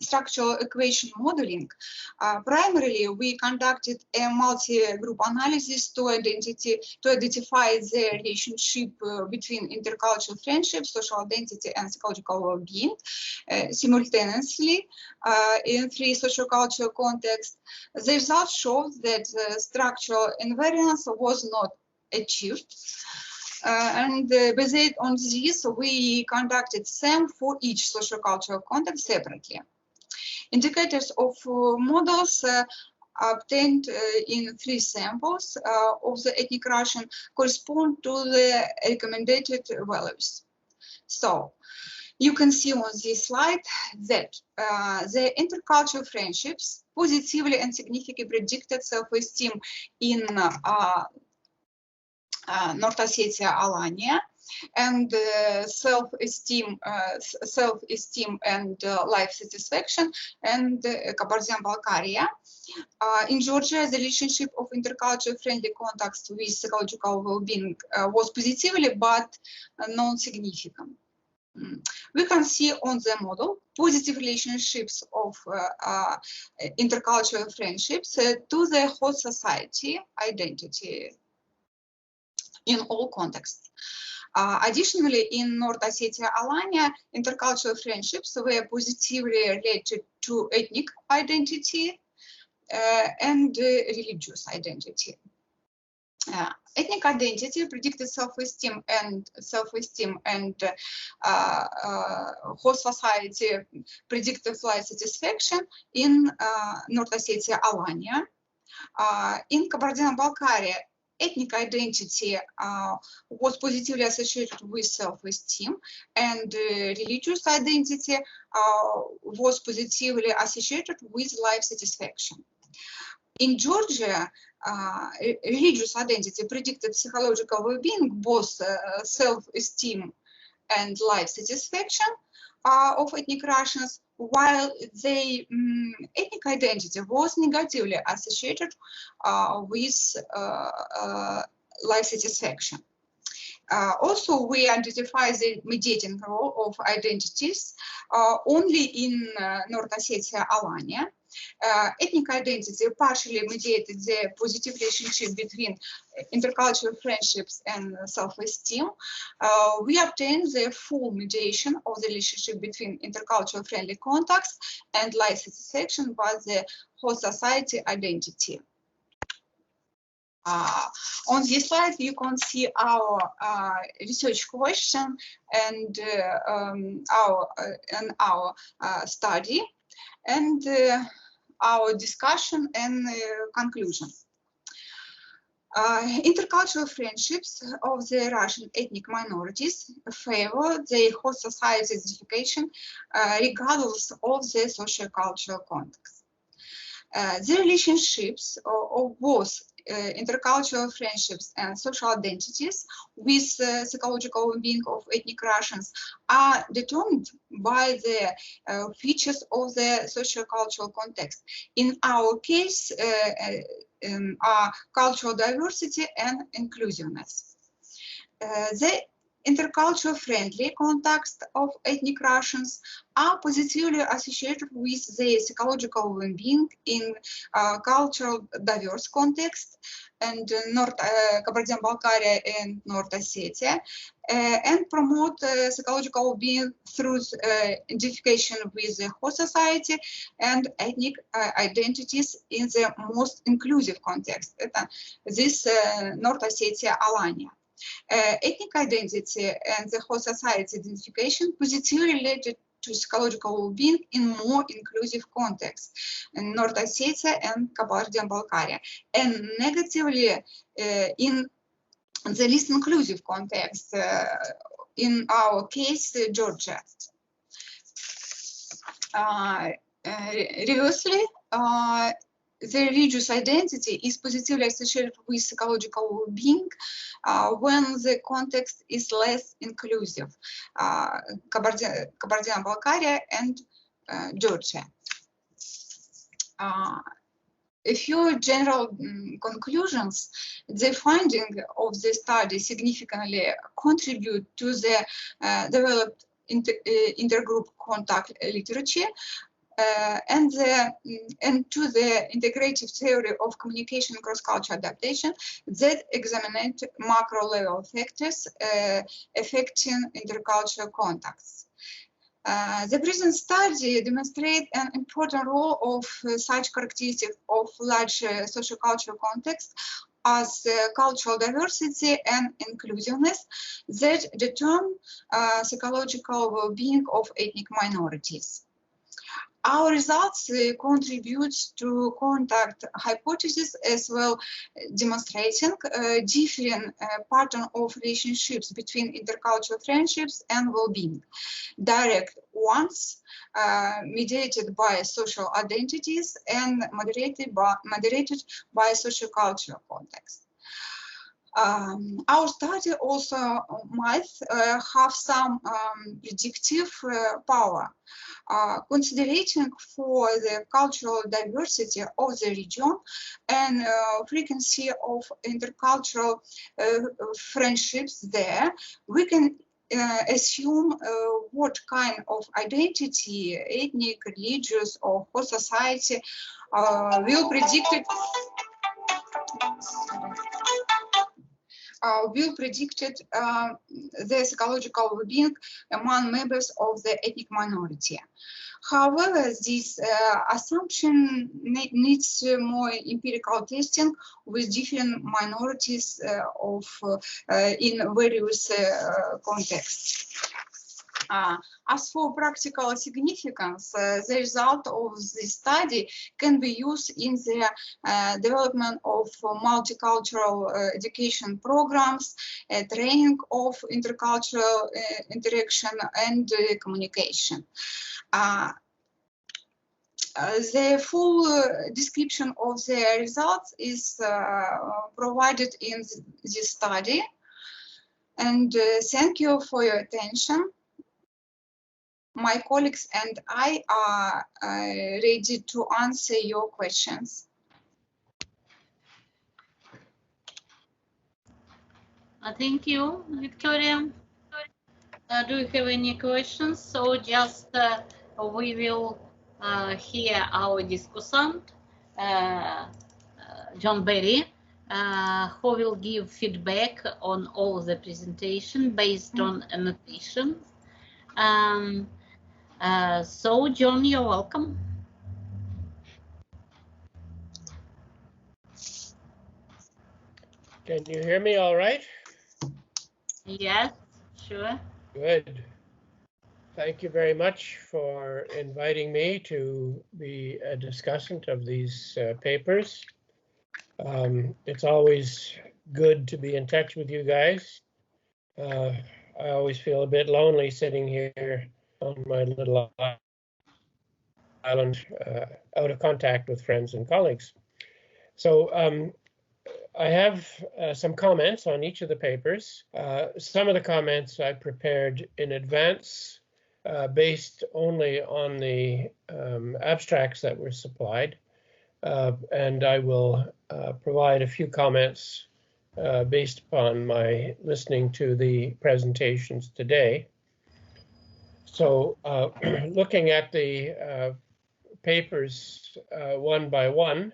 structural equation modeling. Primarily, we conducted a multi-group analysis to identify the relationship between intercultural friendship, social identity, and psychological well-being simultaneously in 3 social-cultural contexts. The results showed that structural invariance was not achieved. And based on this, we conducted SAM for each social-cultural context separately. Indicators of models obtained in 3 samples of the ethnic Russian correspond to the recommended values. So, you can see on this slide that the intercultural friendships positively and significantly predicted self-esteem in North Ossetia, Alania, and self-esteem and life satisfaction, and Kabardino-Balkaria. In Georgia, the relationship of intercultural friendly contacts with psychological well-being was positively but non-significant. We can see on the model positive relationships of intercultural friendships to the host society identity in all contexts. Additionally, in North Ossetia, Alania, intercultural friendships were positively related to ethnic identity and religious identity. Ethnic identity predicted self-esteem and host society predicted life satisfaction in North Ossetia, Alania. In Kabardino-Balkaria, ethnic identity was positively associated with self-esteem, and religious identity was positively associated with life satisfaction. In Georgia, religious identity predicted psychological well-being, both self-esteem and life satisfaction of ethnic Russians, while the ethnic identity was negatively associated with life satisfaction. Also, we identify the mediating role of identities only in North Ossetia, Alania. Ethnic identity partially mediated the positive relationship between intercultural friendships and self-esteem. We obtained the full mediation of the relationship between intercultural friendly contacts and life satisfaction by the host society identity. On this slide, you can see our research question and our study and our discussion and conclusion. Intercultural friendships of the Russian ethnic minorities favor the host society identification regardless of the socio-cultural context. The relationships of both intercultural friendships and social identities with psychological well-being of ethnic Russians are determined by the features of the socio-cultural context. In our case, are cultural diversity and inclusiveness. The intercultural friendly context of ethnic Russians are positively associated with the psychological well-being in cultural diverse context and Kabardino-Balkaria and North Ossetia, and promote psychological well-being through identification with the host society and ethnic identities in the most inclusive context. This North Ossetia, Alania. Ethnic identity and the host society identification positively related to psychological well-being in more inclusive context in North Ossetia and Kabardino-Balkaria, and negatively in the least inclusive context, in our case, Georgia. Reversely, the religious identity is positively associated with psychological well-being when the context is less inclusive, Kabardino-Balkaria and Georgia. A few general conclusions. The finding of the study significantly contribute to the developed intergroup contact literature and to the integrative theory of communication cross-cultural adaptation that examined macro-level factors affecting intercultural contacts. The present study demonstrates an important role of such characteristics of large socio-cultural context as cultural diversity and inclusiveness that determine psychological well-being of ethnic minorities. Our results contribute to contact hypothesis as well, demonstrating different pattern of relationships between intercultural friendships and well-being. Direct ones, mediated by social identities, and moderated by sociocultural context. Our study also might have some predictive power. Considering for the cultural diversity of the region and frequency of intercultural friendships there, we can assume what kind of identity, ethnic, religious, or host society will predict the psychological well-being among members of the ethnic minority. However, this assumption needs more empirical testing with different minorities in various contexts. As for practical significance, the result of this study can be used in the development of multicultural education programs, training of intercultural interaction and communication. The full description of the results is provided in this study. And thank you for your attention. My colleagues and I are ready to answer your questions. Thank you, Victoria. Do you have any questions? So just we will hear our discussant, John Berry, who will give feedback on all the presentation based on annotation. So, John, you're welcome. Can you hear me all right? Yes, sure. Good. Thank you very much for inviting me to be a discussant of these papers. It's always good to be in touch with you guys. I always feel a bit lonely sitting here on my little island, out of contact with friends and colleagues. So I have some comments on each of the papers. Some of the comments I prepared in advance based only on the abstracts that were supplied. And I will provide a few comments based upon my listening to the presentations today. So looking at the papers one by one,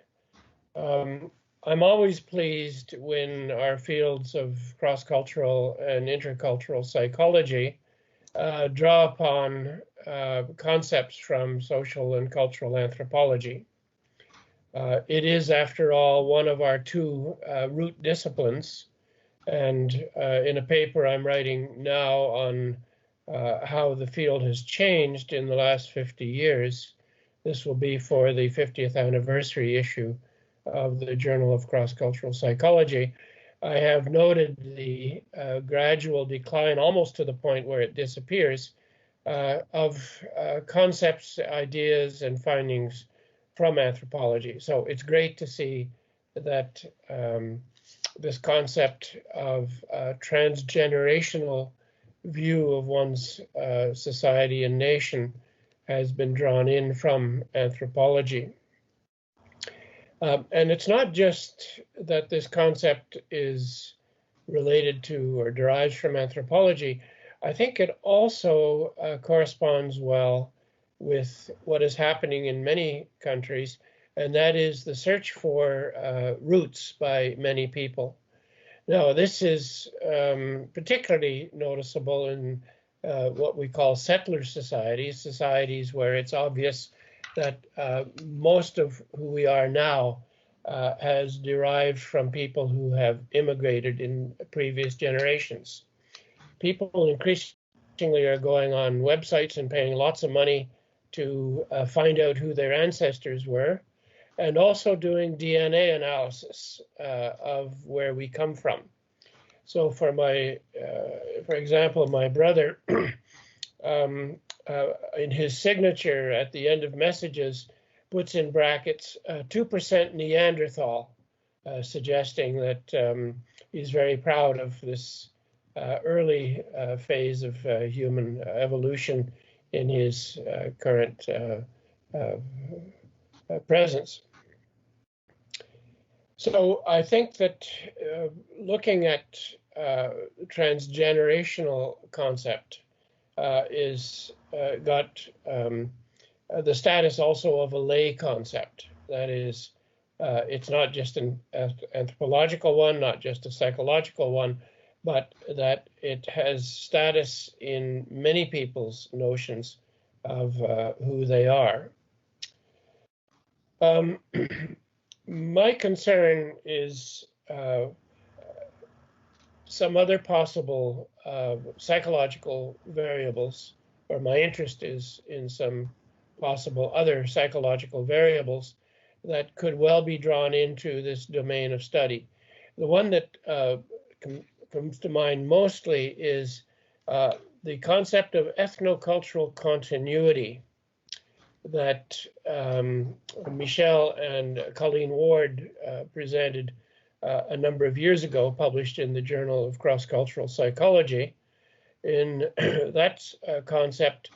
I'm always pleased when our fields of cross-cultural and intercultural psychology draw upon concepts from social and cultural anthropology. It is, after all, one of our two root disciplines. And in a paper I'm writing now on how the field has changed in the last 50 years, this will be for the 50th anniversary issue of the Journal of Cross-Cultural Psychology. I have noted the gradual decline, almost to the point where it disappears, of concepts, ideas, and findings from anthropology. So it's great to see that this concept of transgenerational view of one's society and nation has been drawn in from anthropology. And it's not just that this concept is related to or derives from anthropology. I think it also corresponds well with what is happening in many countries, and that is the search for roots by many people. Now, this is particularly noticeable in what we call settler societies, societies where it's obvious that most of who we are now has derived from people who have immigrated in previous generations. People increasingly are going on websites and paying lots of money to find out who their ancestors were, and also doing DNA analysis of where we come from. So for example, my brother, in his signature at the end of messages, puts in brackets 2% Neanderthal, suggesting that he's very proud of this early phase of human evolution in his current presence. So I think that looking at transgenerational concept is got the status also of a lay concept. That is, it's not just an anthropological one, not just a psychological one, but that it has status in many people's notions of who they are. My concern is some other possible psychological variables or my interest is in some possible other psychological variables that could well be drawn into this domain of study. The one that comes to mind mostly is the concept of ethnocultural continuity that Michelle and Colleen Ward presented a number of years ago, published in the Journal of Cross-Cultural Psychology. In that concept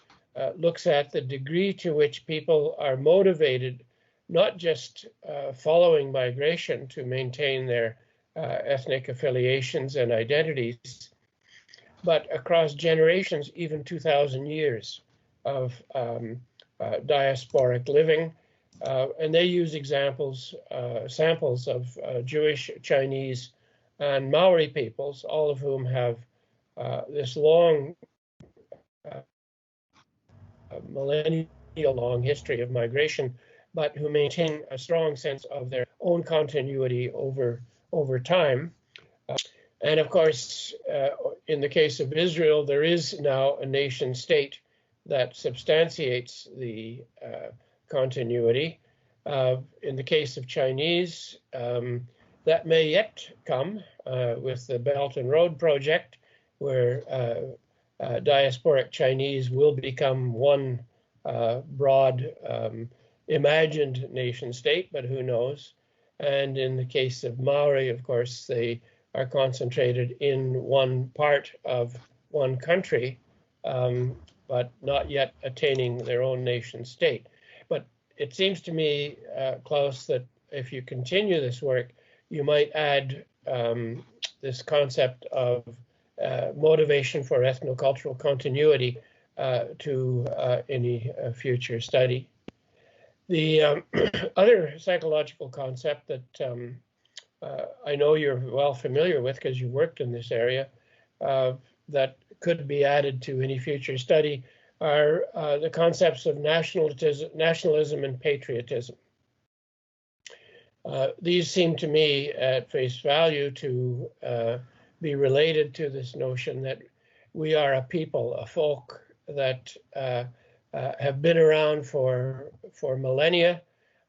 looks at the degree to which people are motivated, not just following migration to maintain their ethnic affiliations and identities, but across generations, even 2,000 years of diasporic living. And they use samples of Jewish, Chinese, and Maori peoples, all of whom have this long, millennial-long history of migration, but who maintain a strong sense of their own continuity over time. And of course, in the case of Israel, there is now a nation state that substantiates the continuity. In the case of Chinese, that may yet come with the Belt and Road Project, where diasporic Chinese will become one broad imagined nation state, but who knows? And in the case of Maori, of course, they are concentrated in one part of one country, but not yet attaining their own nation state. But it seems to me, Klaus, that if you continue this work, you might add this concept of motivation for ethnocultural continuity to any future study. The other psychological concept that I know you're well familiar with because you worked in this area that could be added to any future study are the concepts of nationalism and patriotism. These seem to me at face value to be related to this notion that we are a people, a folk that have been around for millennia,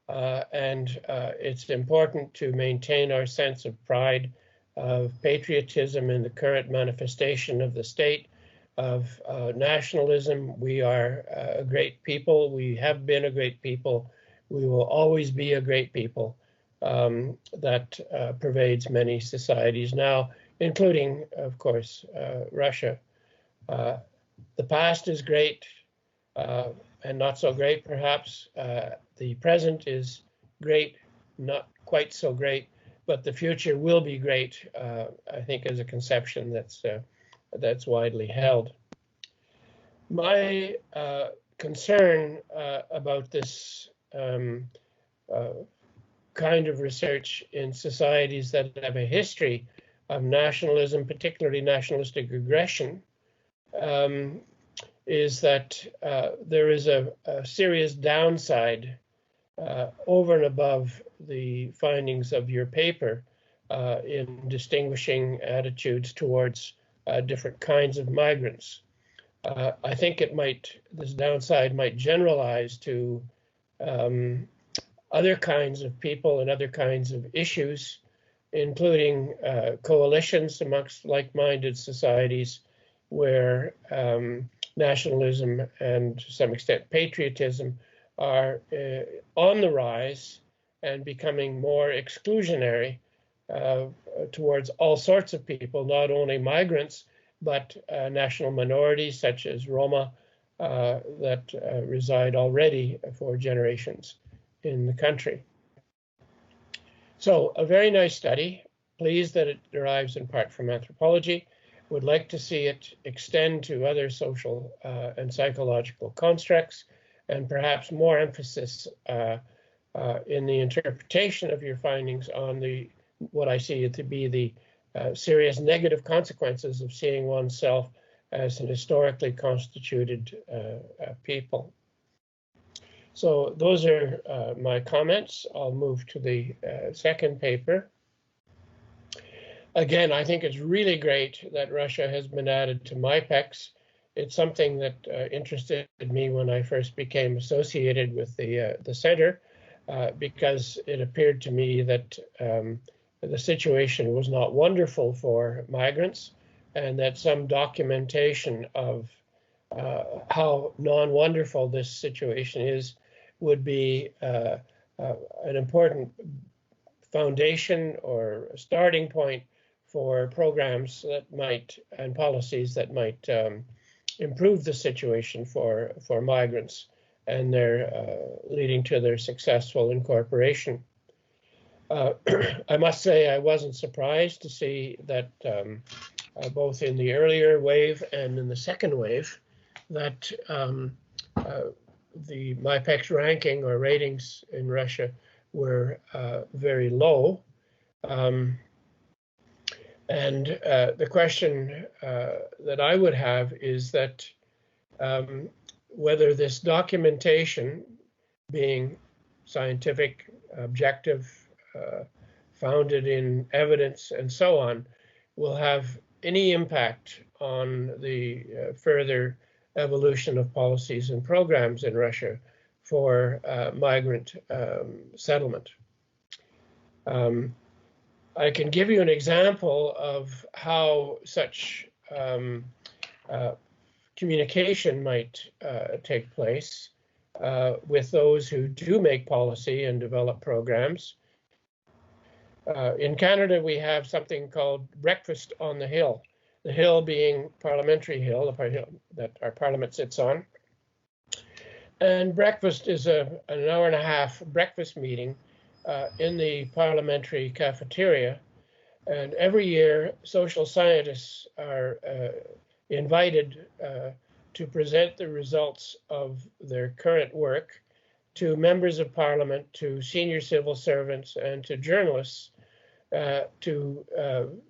and it's important to maintain our sense of pride, of patriotism in the current manifestation of the state, of nationalism. We are a great people. We have been a great people. We will always be a great people that pervades many societies now, including, of course, Russia. The past is great and not so great, perhaps. The present is great, not quite so great, but the future will be great, I think, is a conception that's widely held. My concern about this kind of research in societies that have a history of nationalism, particularly nationalistic aggression, is that there is a serious downside over and above the findings of your paper in distinguishing attitudes towards different kinds of migrants. I think this downside might generalize to other kinds of people and other kinds of issues, including coalitions amongst like-minded societies where nationalism and to some extent patriotism are on the rise and becoming more exclusionary towards all sorts of people, not only migrants, but national minorities such as Roma that reside already for generations in the country. So a very nice study, pleased that it derives in part from anthropology. Would like to see it extend to other social and psychological constructs, and perhaps more emphasis in the interpretation of your findings on what I see to be the serious negative consequences of seeing oneself as an historically constituted people. So those are my comments. I'll move to the second paper. Again, I think it's really great that Russia has been added to MIPEX. it's something that interested me when I first became associated with the center, because it appeared to me that the situation was not wonderful for migrants, and that some documentation of how non-wonderful this situation is would be an important foundation or a starting point for programs that might, and policies that might improve the situation for migrants and their leading to their successful incorporation. I must say I wasn't surprised to see that both in the earlier wave and in the second wave that the MIPEX ranking or ratings in Russia were very low. The question that I would have is that whether this documentation, being scientific, objective, founded in evidence and so on, will have any impact on the further evolution of policies and programs in Russia for migrant settlement. I can give you an example of how such communication might take place with those who do make policy and develop programs. In Canada, we have something called Breakfast on the Hill being Parliamentary Hill, the hill that our parliament sits on. And breakfast is an hour and a half breakfast meeting in the parliamentary cafeteria. And every year, social scientists are invited to present the results of their current work to members of parliament, to senior civil servants, and to journalists to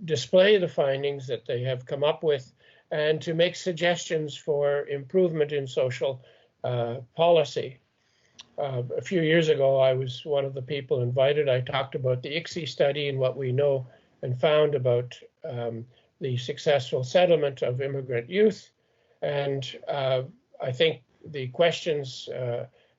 display the findings that they have come up with and to make suggestions for improvement in social policy. A few years ago, I was one of the people invited. I talked about the ICSI study and what we know and found about the successful settlement of immigrant youth. And I think the questions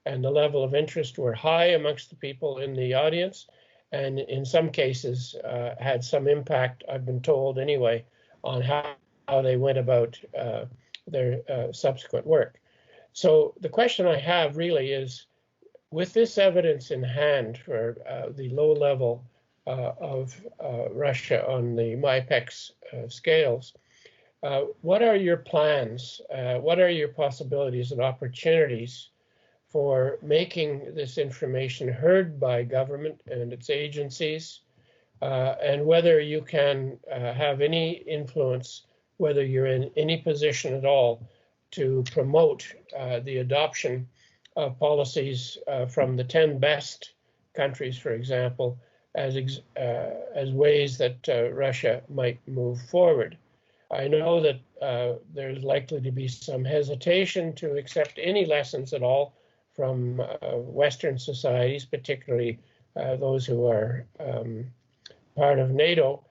and the level of interest were high amongst the people in the audience, and in some cases had some impact, I've been told anyway, on how they went about their subsequent work. So the question I have really is, with this evidence in hand for the low level of Russia on the MIPEX scales, what are your plans? What are your possibilities and opportunities for making this information heard by government and its agencies, and whether you can have any influence, whether you're in any position at all, to promote the adoption of policies from the 10 best countries, for example, as ways that Russia might move forward. I know that there's likely to be some hesitation to accept any lessons at all from Western societies, particularly those who are part of NATO.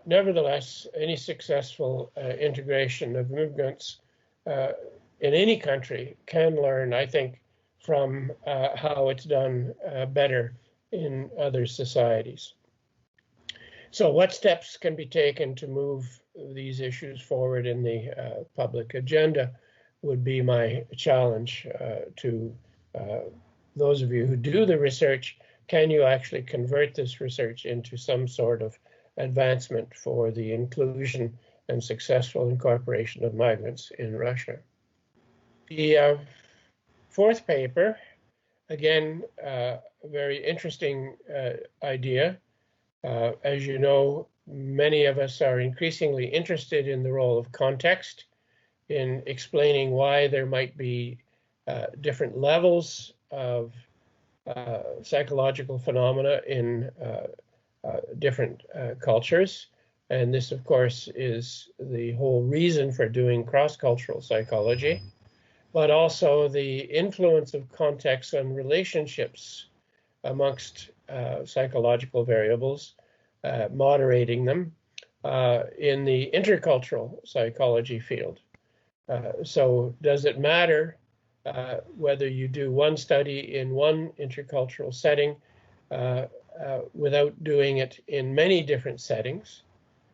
Nevertheless, any successful integration of immigrants in any country can learn, I think, from how it's done better in other societies. So what steps can be taken to move these issues forward in the public agenda would be my challenge to those of you who do the research. Can you actually convert this research into some sort of advancement for the inclusion and successful incorporation of migrants in Russia? The fourth paper, again, a very interesting idea. As you know, many of us are increasingly interested in the role of context in explaining why there might be different levels of psychological phenomena in different cultures. And this, of course, is the whole reason for doing cross-cultural psychology, but also the influence of context and relationships amongst psychological variables, moderating them in the intercultural psychology field. So does it matter whether you do one study in one intercultural setting without doing it in many different settings?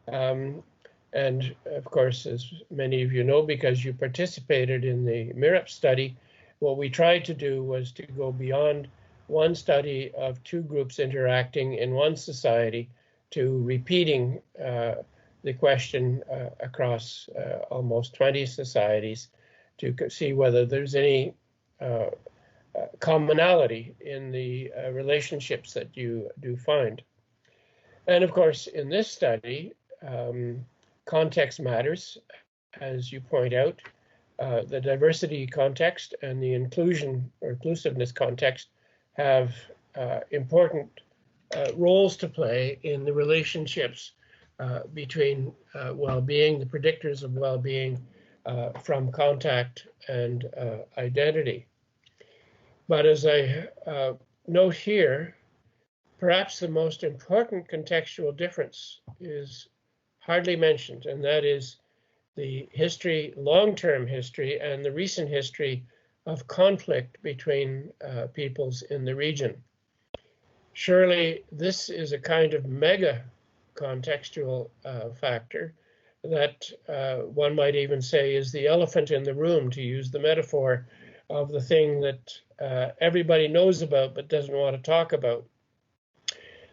And of course, as many of you know, because you participated in the MIRAP study, what we tried to do was to go beyond one study of two groups interacting in one society to repeating the question across almost 20 societies to see whether there's any commonality in the relationships that you do find. And of course, in this study, context matters, as you point out. The diversity context and the inclusion or inclusiveness context have important roles to play in the relationships between well-being, the predictors of well-being from contact and identity. But as I note here, perhaps the most important contextual difference is hardly mentioned, and that is the history, long-term history, and the recent history of conflict between peoples in the region. Surely this is a kind of mega contextual factor that one might even say is the elephant in the room, to use the metaphor of the thing that everybody knows about but doesn't want to talk about.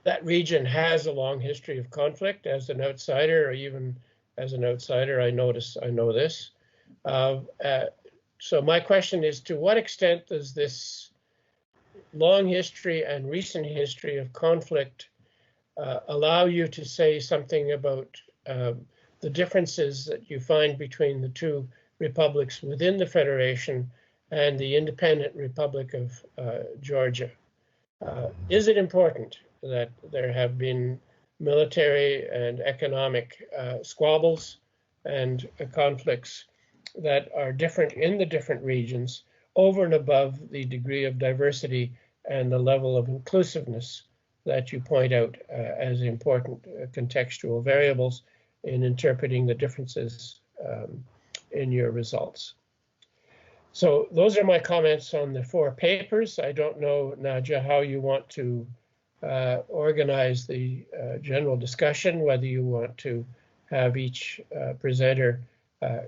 That region has a long history of conflict. As an outsider, or even as an outsider, I know this. So my question is, to what extent does this long history and recent history of conflict allow you to say something about the differences that you find between the two republics within the Federation and the independent Republic of Georgia? Is it important that there have been military and economic squabbles and conflicts that are different in the different regions over and above the degree of diversity and the level of inclusiveness that you point out as important contextual variables in interpreting the differences in your results? So those are my comments on the 4 papers. I don't know, Nadja, how you want to organize the general discussion, whether you want to have each presenter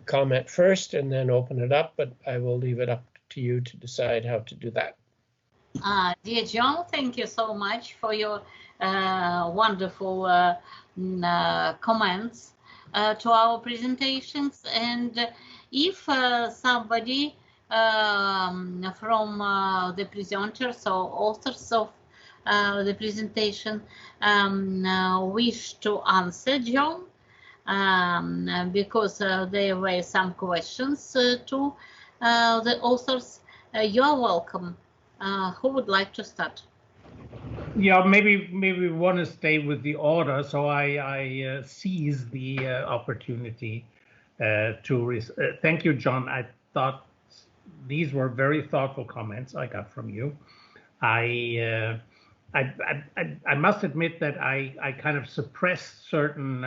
comment first and then open it up, but I will leave it up to you to decide how to do that. Dear John, thank you so much for your wonderful comments to our presentations. And if somebody from the presenters or authors of the presentation wish to answer John, because there were some questions to the authors, you're welcome. Who would like to start? Yeah, maybe we want to stay with the order, so I seize the opportunity to thank you, John. I thought these were very thoughtful comments I got from you. I must admit that I kind of suppressed certain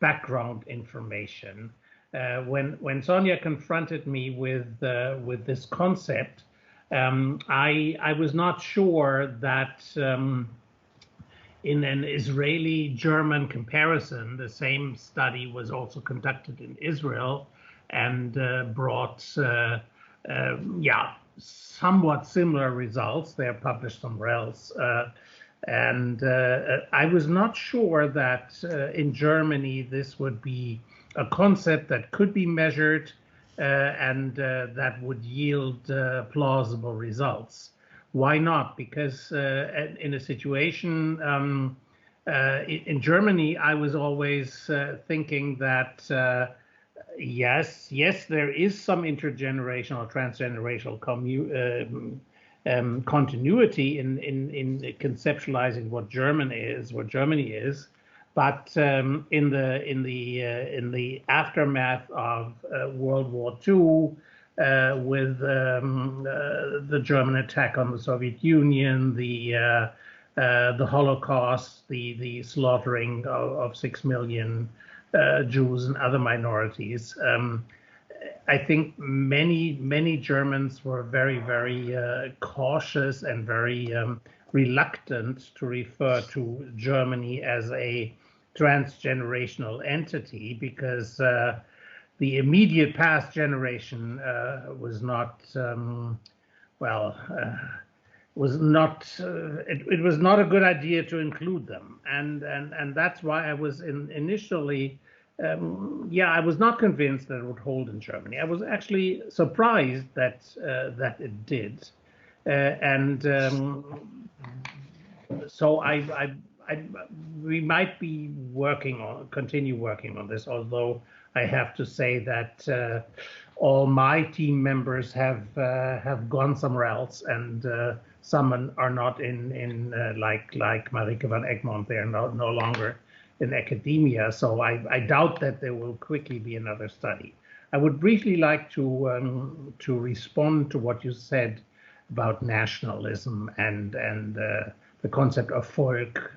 background information when Sonia confronted me with this concept. I was not sure that in an Israeli-German comparison, the same study was also conducted in Israel and brought somewhat similar results. They're published somewhere else. And I was not sure that in Germany this would be a concept that could be measured and that would yield plausible results. Why not? Because in a situation in Germany, I was always thinking that yes, there is some intergenerational or transgenerational continuity in conceptualizing what Germany is, but in the aftermath of World War II, with the German attack on the Soviet Union, the Holocaust, the slaughtering of 6 million Jews and other minorities, I think many Germans were very cautious and very reluctant to refer to Germany as a transgenerational entity because the immediate past generation was not it was not a good idea to include them, and that's why I was initially I was not convinced that it would hold in Germany. I was actually surprised that it did, so we might be continue working on this, although I have to say that all my team members have gone somewhere else, and some are not in like Marike van Egmond. They are no longer in academia, so I doubt that there will quickly be another study. I would briefly like to respond to what you said about nationalism and the concept of Volk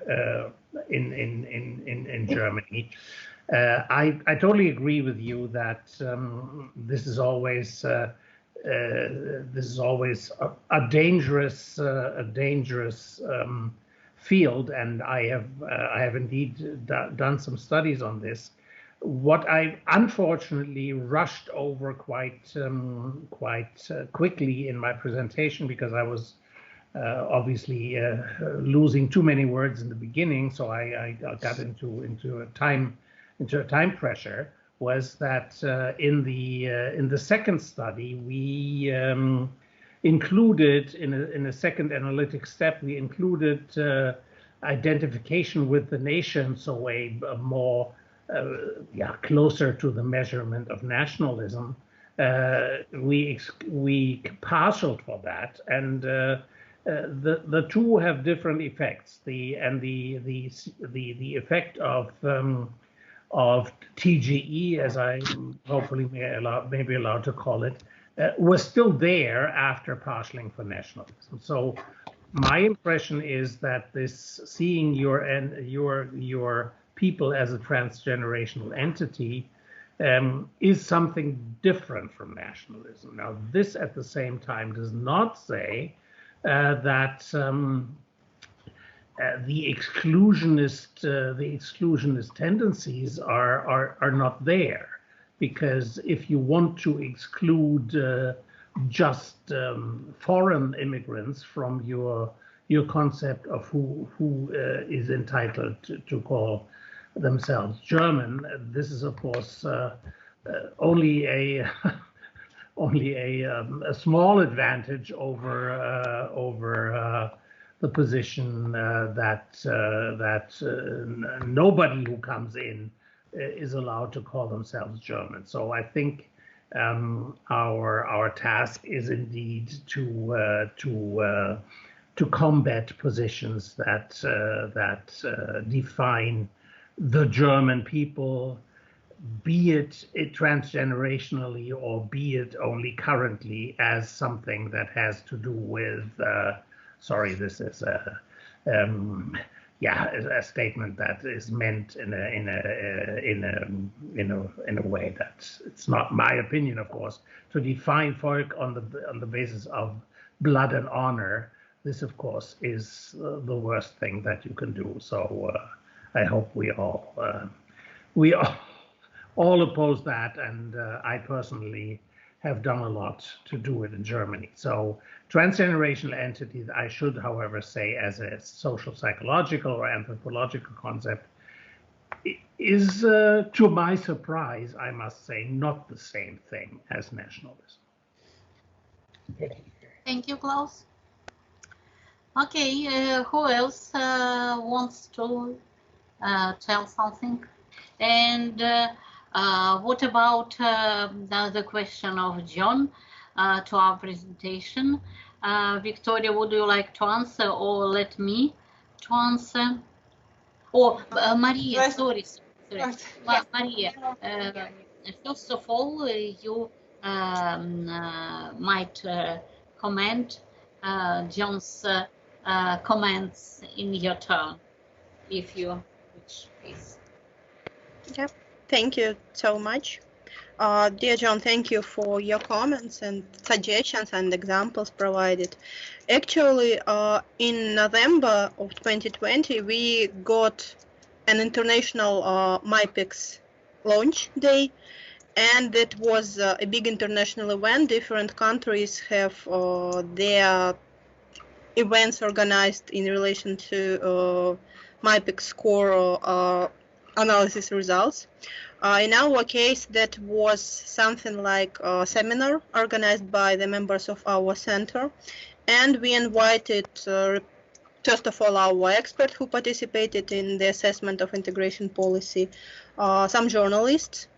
in Germany. I totally agree with you that this is always a dangerous field, and I have indeed done some studies on this. What I unfortunately rushed over quite quickly in my presentation, because I was obviously losing too many words in the beginning, so I got into a time pressure, was that in the second study we included in a second analytic step, we included identification with the nation, so a more closer to the measurement of nationalism. We partialed for that, and the two have different effects. The effect of TGE, as I hopefully may be allowed to call it, was still there after partialing for nationalism. So my impression is that this seeing your people as a transgenerational entity is something different from nationalism. Now, this at the same time does not say that the exclusionist tendencies are not there, because if you want to exclude just foreign immigrants from your concept of who is entitled to call themselves German, this is of course only a small advantage over the position that nobody who comes in is allowed to call themselves German. So I think our task is indeed to combat positions that define the German people, be it transgenerationally or be it only currently, as something that has to do with sorry, this is a statement that is meant in a way that it's not my opinion, of course, to define Volk on the basis of blood and honor. This, of course, is the worst thing that you can do. So I hope we all oppose that, and I personally have done a lot to do it in Germany. So transgenerational entity, I should, however, say, as a social, psychological, or anthropological concept, is, to my surprise, I must say, not the same thing as nationalism. Thank you, Klaus. Okay, who else wants to tell something? And what about the question of John to our presentation? Victoria, would you like to answer, or let me to answer? Or Maria, sorry. Maria, first of all, you might comment John's comments in your turn, if you wish, please. Yeah, thank you so much. Dear John, thank you for your comments and suggestions and examples provided. Actually, in November of 2020, we got an international MyPix launch day, and it was a big international event. Different countries have their events organized in relation to MyPix score analysis results. In our case, that was something like a seminar organized by the members of our center, and we invited first of all our expert who participated in the assessment of integration policy, some journalists,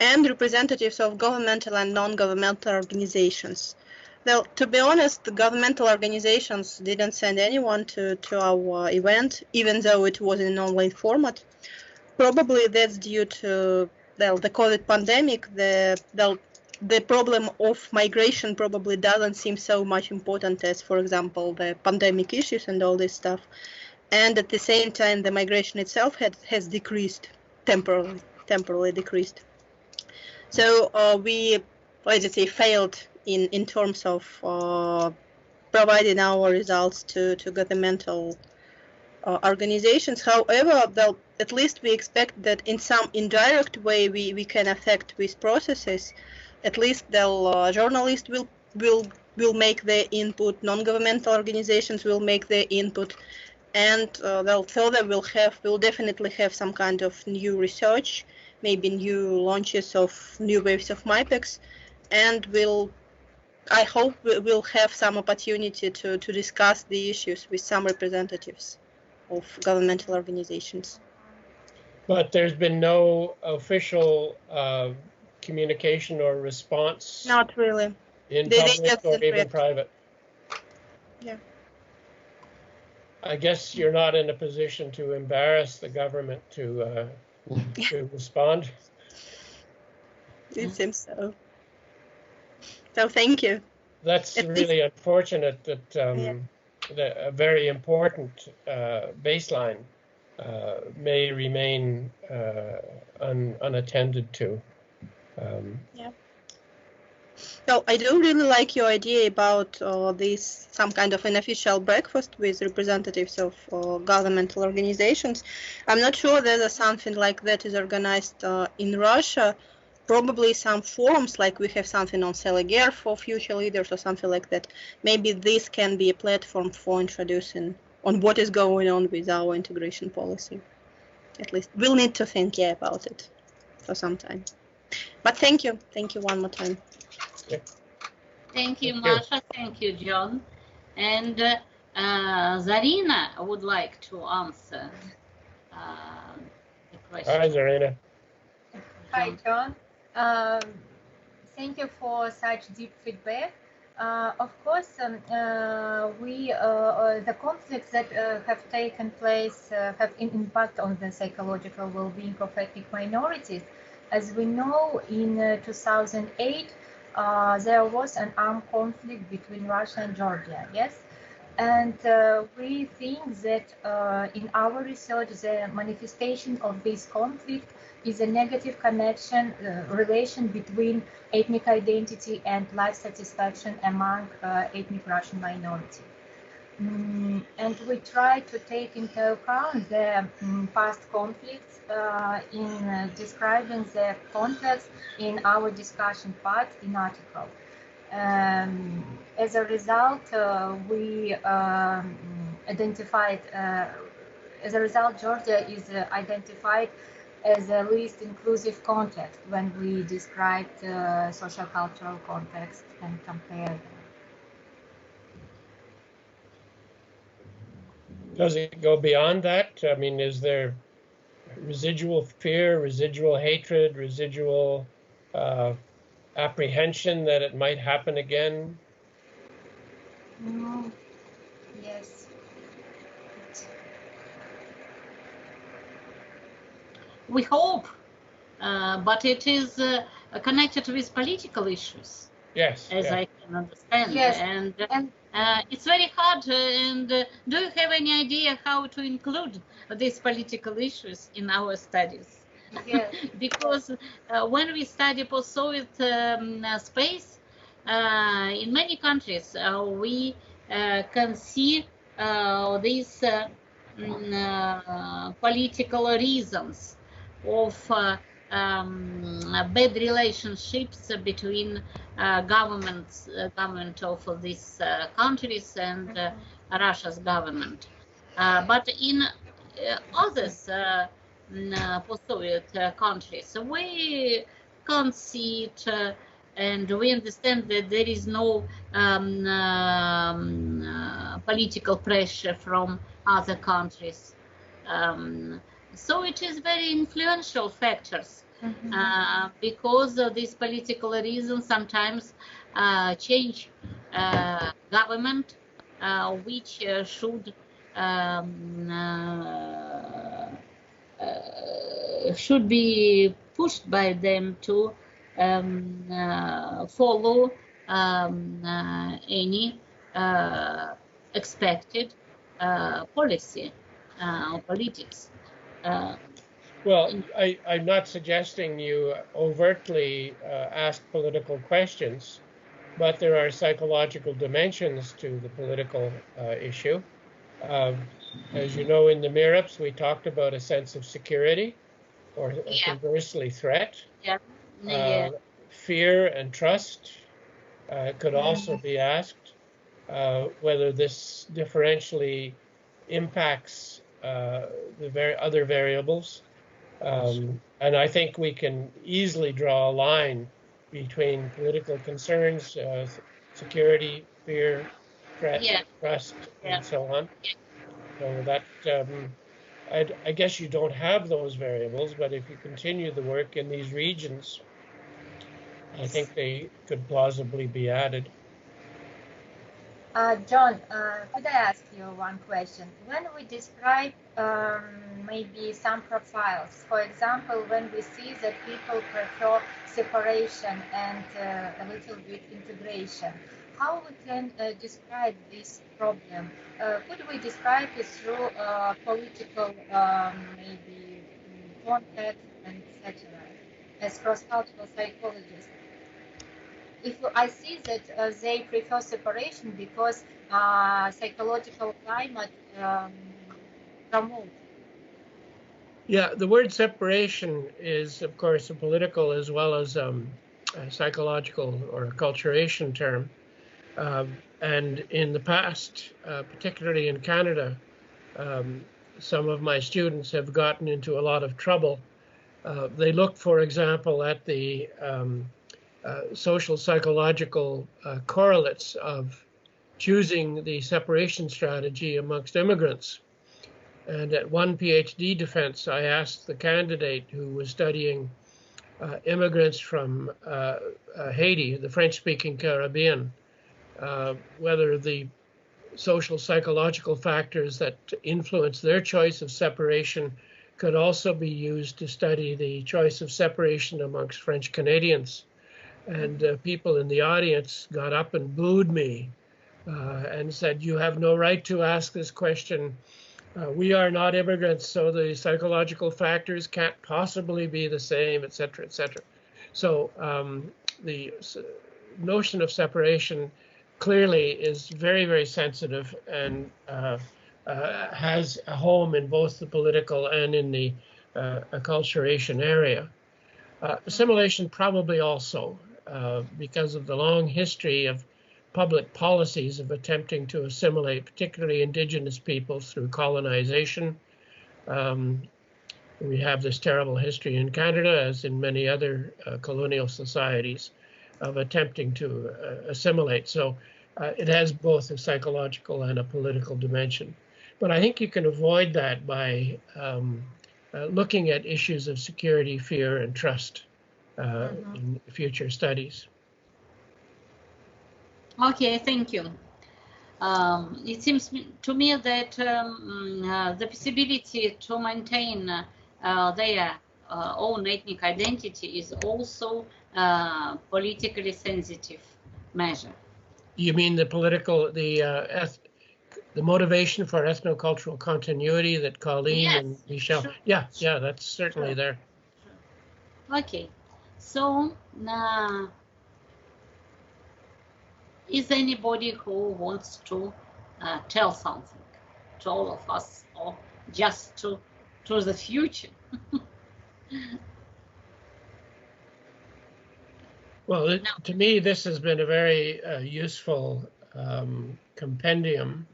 and representatives of governmental and non-governmental organizations. Well, to be honest, the governmental organizations didn't send anyone to our event, even though it was in an online format. Probably that's due to the COVID pandemic. The problem of migration probably doesn't seem so much important as, for example, the pandemic issues and all this stuff. And at the same time, the migration itself has decreased, temporarily decreased. So we, let's say, failed in terms of providing our results to governmental organizations. However, at least we expect that in some indirect way we can affect these processes. At least the journalists will make their input, non-governmental organizations will make their input, and further we'll definitely have some kind of new research, maybe new launches of new waves of MyPix, and I hope we'll have some opportunity to discuss the issues with some representatives of governmental organizations. But there's been no official communication or response? Not really. In public or even private? Yeah. I guess you're not in a position to embarrass the government to respond? It seems so. So thank you. That's really unfortunate that that a very important baseline may remain unattended to. Yeah. So I do really like your idea about some kind of an official breakfast with representatives of governmental organizations. I'm not sure whether something like that is organized in Russia. Probably some forums, like we have something on Seliger for future leaders or something like that. Maybe this can be a platform for introducing on what is going on with our integration policy. At least we'll need to think about it for some time. But thank you one more time. Yeah. Thank you, Masha. Thank you, John. And Zarina would like to answer the question. Hi, Zarina. Hi, John. Thank you for such deep feedback. Of course, the conflicts that have taken place have an impact on the psychological well-being of ethnic minorities. As we know, in 2008, there was an armed conflict between Russia and Georgia, yes? And we think that in our research, the manifestation of this conflict is a negative relation between ethnic identity and life satisfaction among ethnic Russian minority. And we try to take into account the past conflicts in describing the context in our discussion part in article. As a result, we identified, Georgia is identified as a least inclusive context when we described social cultural context and compare them. Does it go beyond that? I mean, is there residual fear, residual hatred, residual apprehension that it might happen again? Yes. We hope, but it is connected with political issues. Yes. As I can understand. Yes. And it's very hard. And do you have any idea how to include these political issues in our studies? Yes. Because when we study post-Soviet space, in many countries, we can see these political reasons of bad relationships between government of these countries and Russia's government. But in others post-Soviet countries, we can't see it, and we understand that there is no political pressure from other countries. So it is very influential factors. Because of these political reasons, sometimes change government, which should be pushed by them to follow any expected policy or politics. Well, I'm not suggesting you overtly ask political questions, but there are psychological dimensions to the political issue. As you know, in the MIRAPs, we talked about a sense of security, or conversely, threat. Fear and trust could also be asked, whether this differentially impacts the other variables. And I think we can easily draw a line between political concerns, security, fear, threat, trust, and so on. So that, I guess you don't have those variables, but if you continue the work in these regions, I think they could plausibly be added. John, could I ask you one question? When we describe maybe some profiles, for example, when we see that people prefer separation and a little bit integration, how we can describe this problem? Could we describe it through political maybe context and etc. as cross-cultural psychologists? If I see that they prefer separation because psychological climate promotes. Yeah, the word separation is, of course, a political as well as a psychological or acculturation term. And in the past, particularly in Canada, some of my students have gotten into a lot of trouble. They look, for example, at the social psychological correlates of choosing the separation strategy amongst immigrants. And at one PhD defense, I asked the candidate who was studying immigrants from Haiti, the French-speaking Caribbean, whether the social psychological factors that influence their choice of separation could also be used to study the choice of separation amongst French Canadians. And people in the audience got up and booed me and said, "You have no right to ask this question. We are not immigrants, so the psychological factors can't possibly be the same, etc., etc." So the notion of separation clearly is very, very sensitive and has a home in both the political and in the acculturation area. Assimilation probably also, because of the long history of public policies of attempting to assimilate, particularly indigenous peoples through colonization. We have this terrible history in Canada, as in many other colonial societies, of attempting to assimilate. So it has both a psychological and a political dimension. But I think you can avoid that by looking at issues of security, fear, and trust in future studies. Okay, thank you. It seems to me that the possibility to maintain their own ethnic identity is also a politically sensitive measure. You mean the political, the motivation for ethnocultural continuity that Colleen and Michelle? Sure. Yeah, that's certainly there. Okay, so is anybody who wants to tell something to all of us, or just to the future? Well, to me, this has been a very useful compendium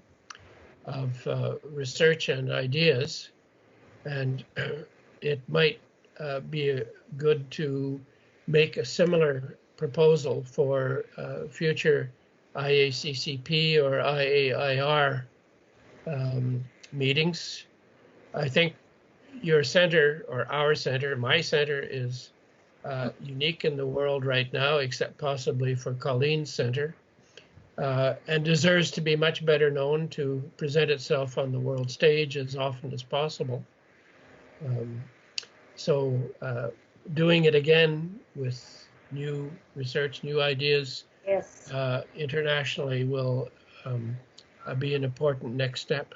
of research and ideas, and it might be good to make a similar proposal for future IACCP or IAIR meetings. I think your center, or our center, my center, is unique in the world right now, except possibly for Colleen's center, and deserves to be much better known, to present itself on the world stage as often as possible. So doing it again with new research, new ideas, Yes. internationally will be an important next step.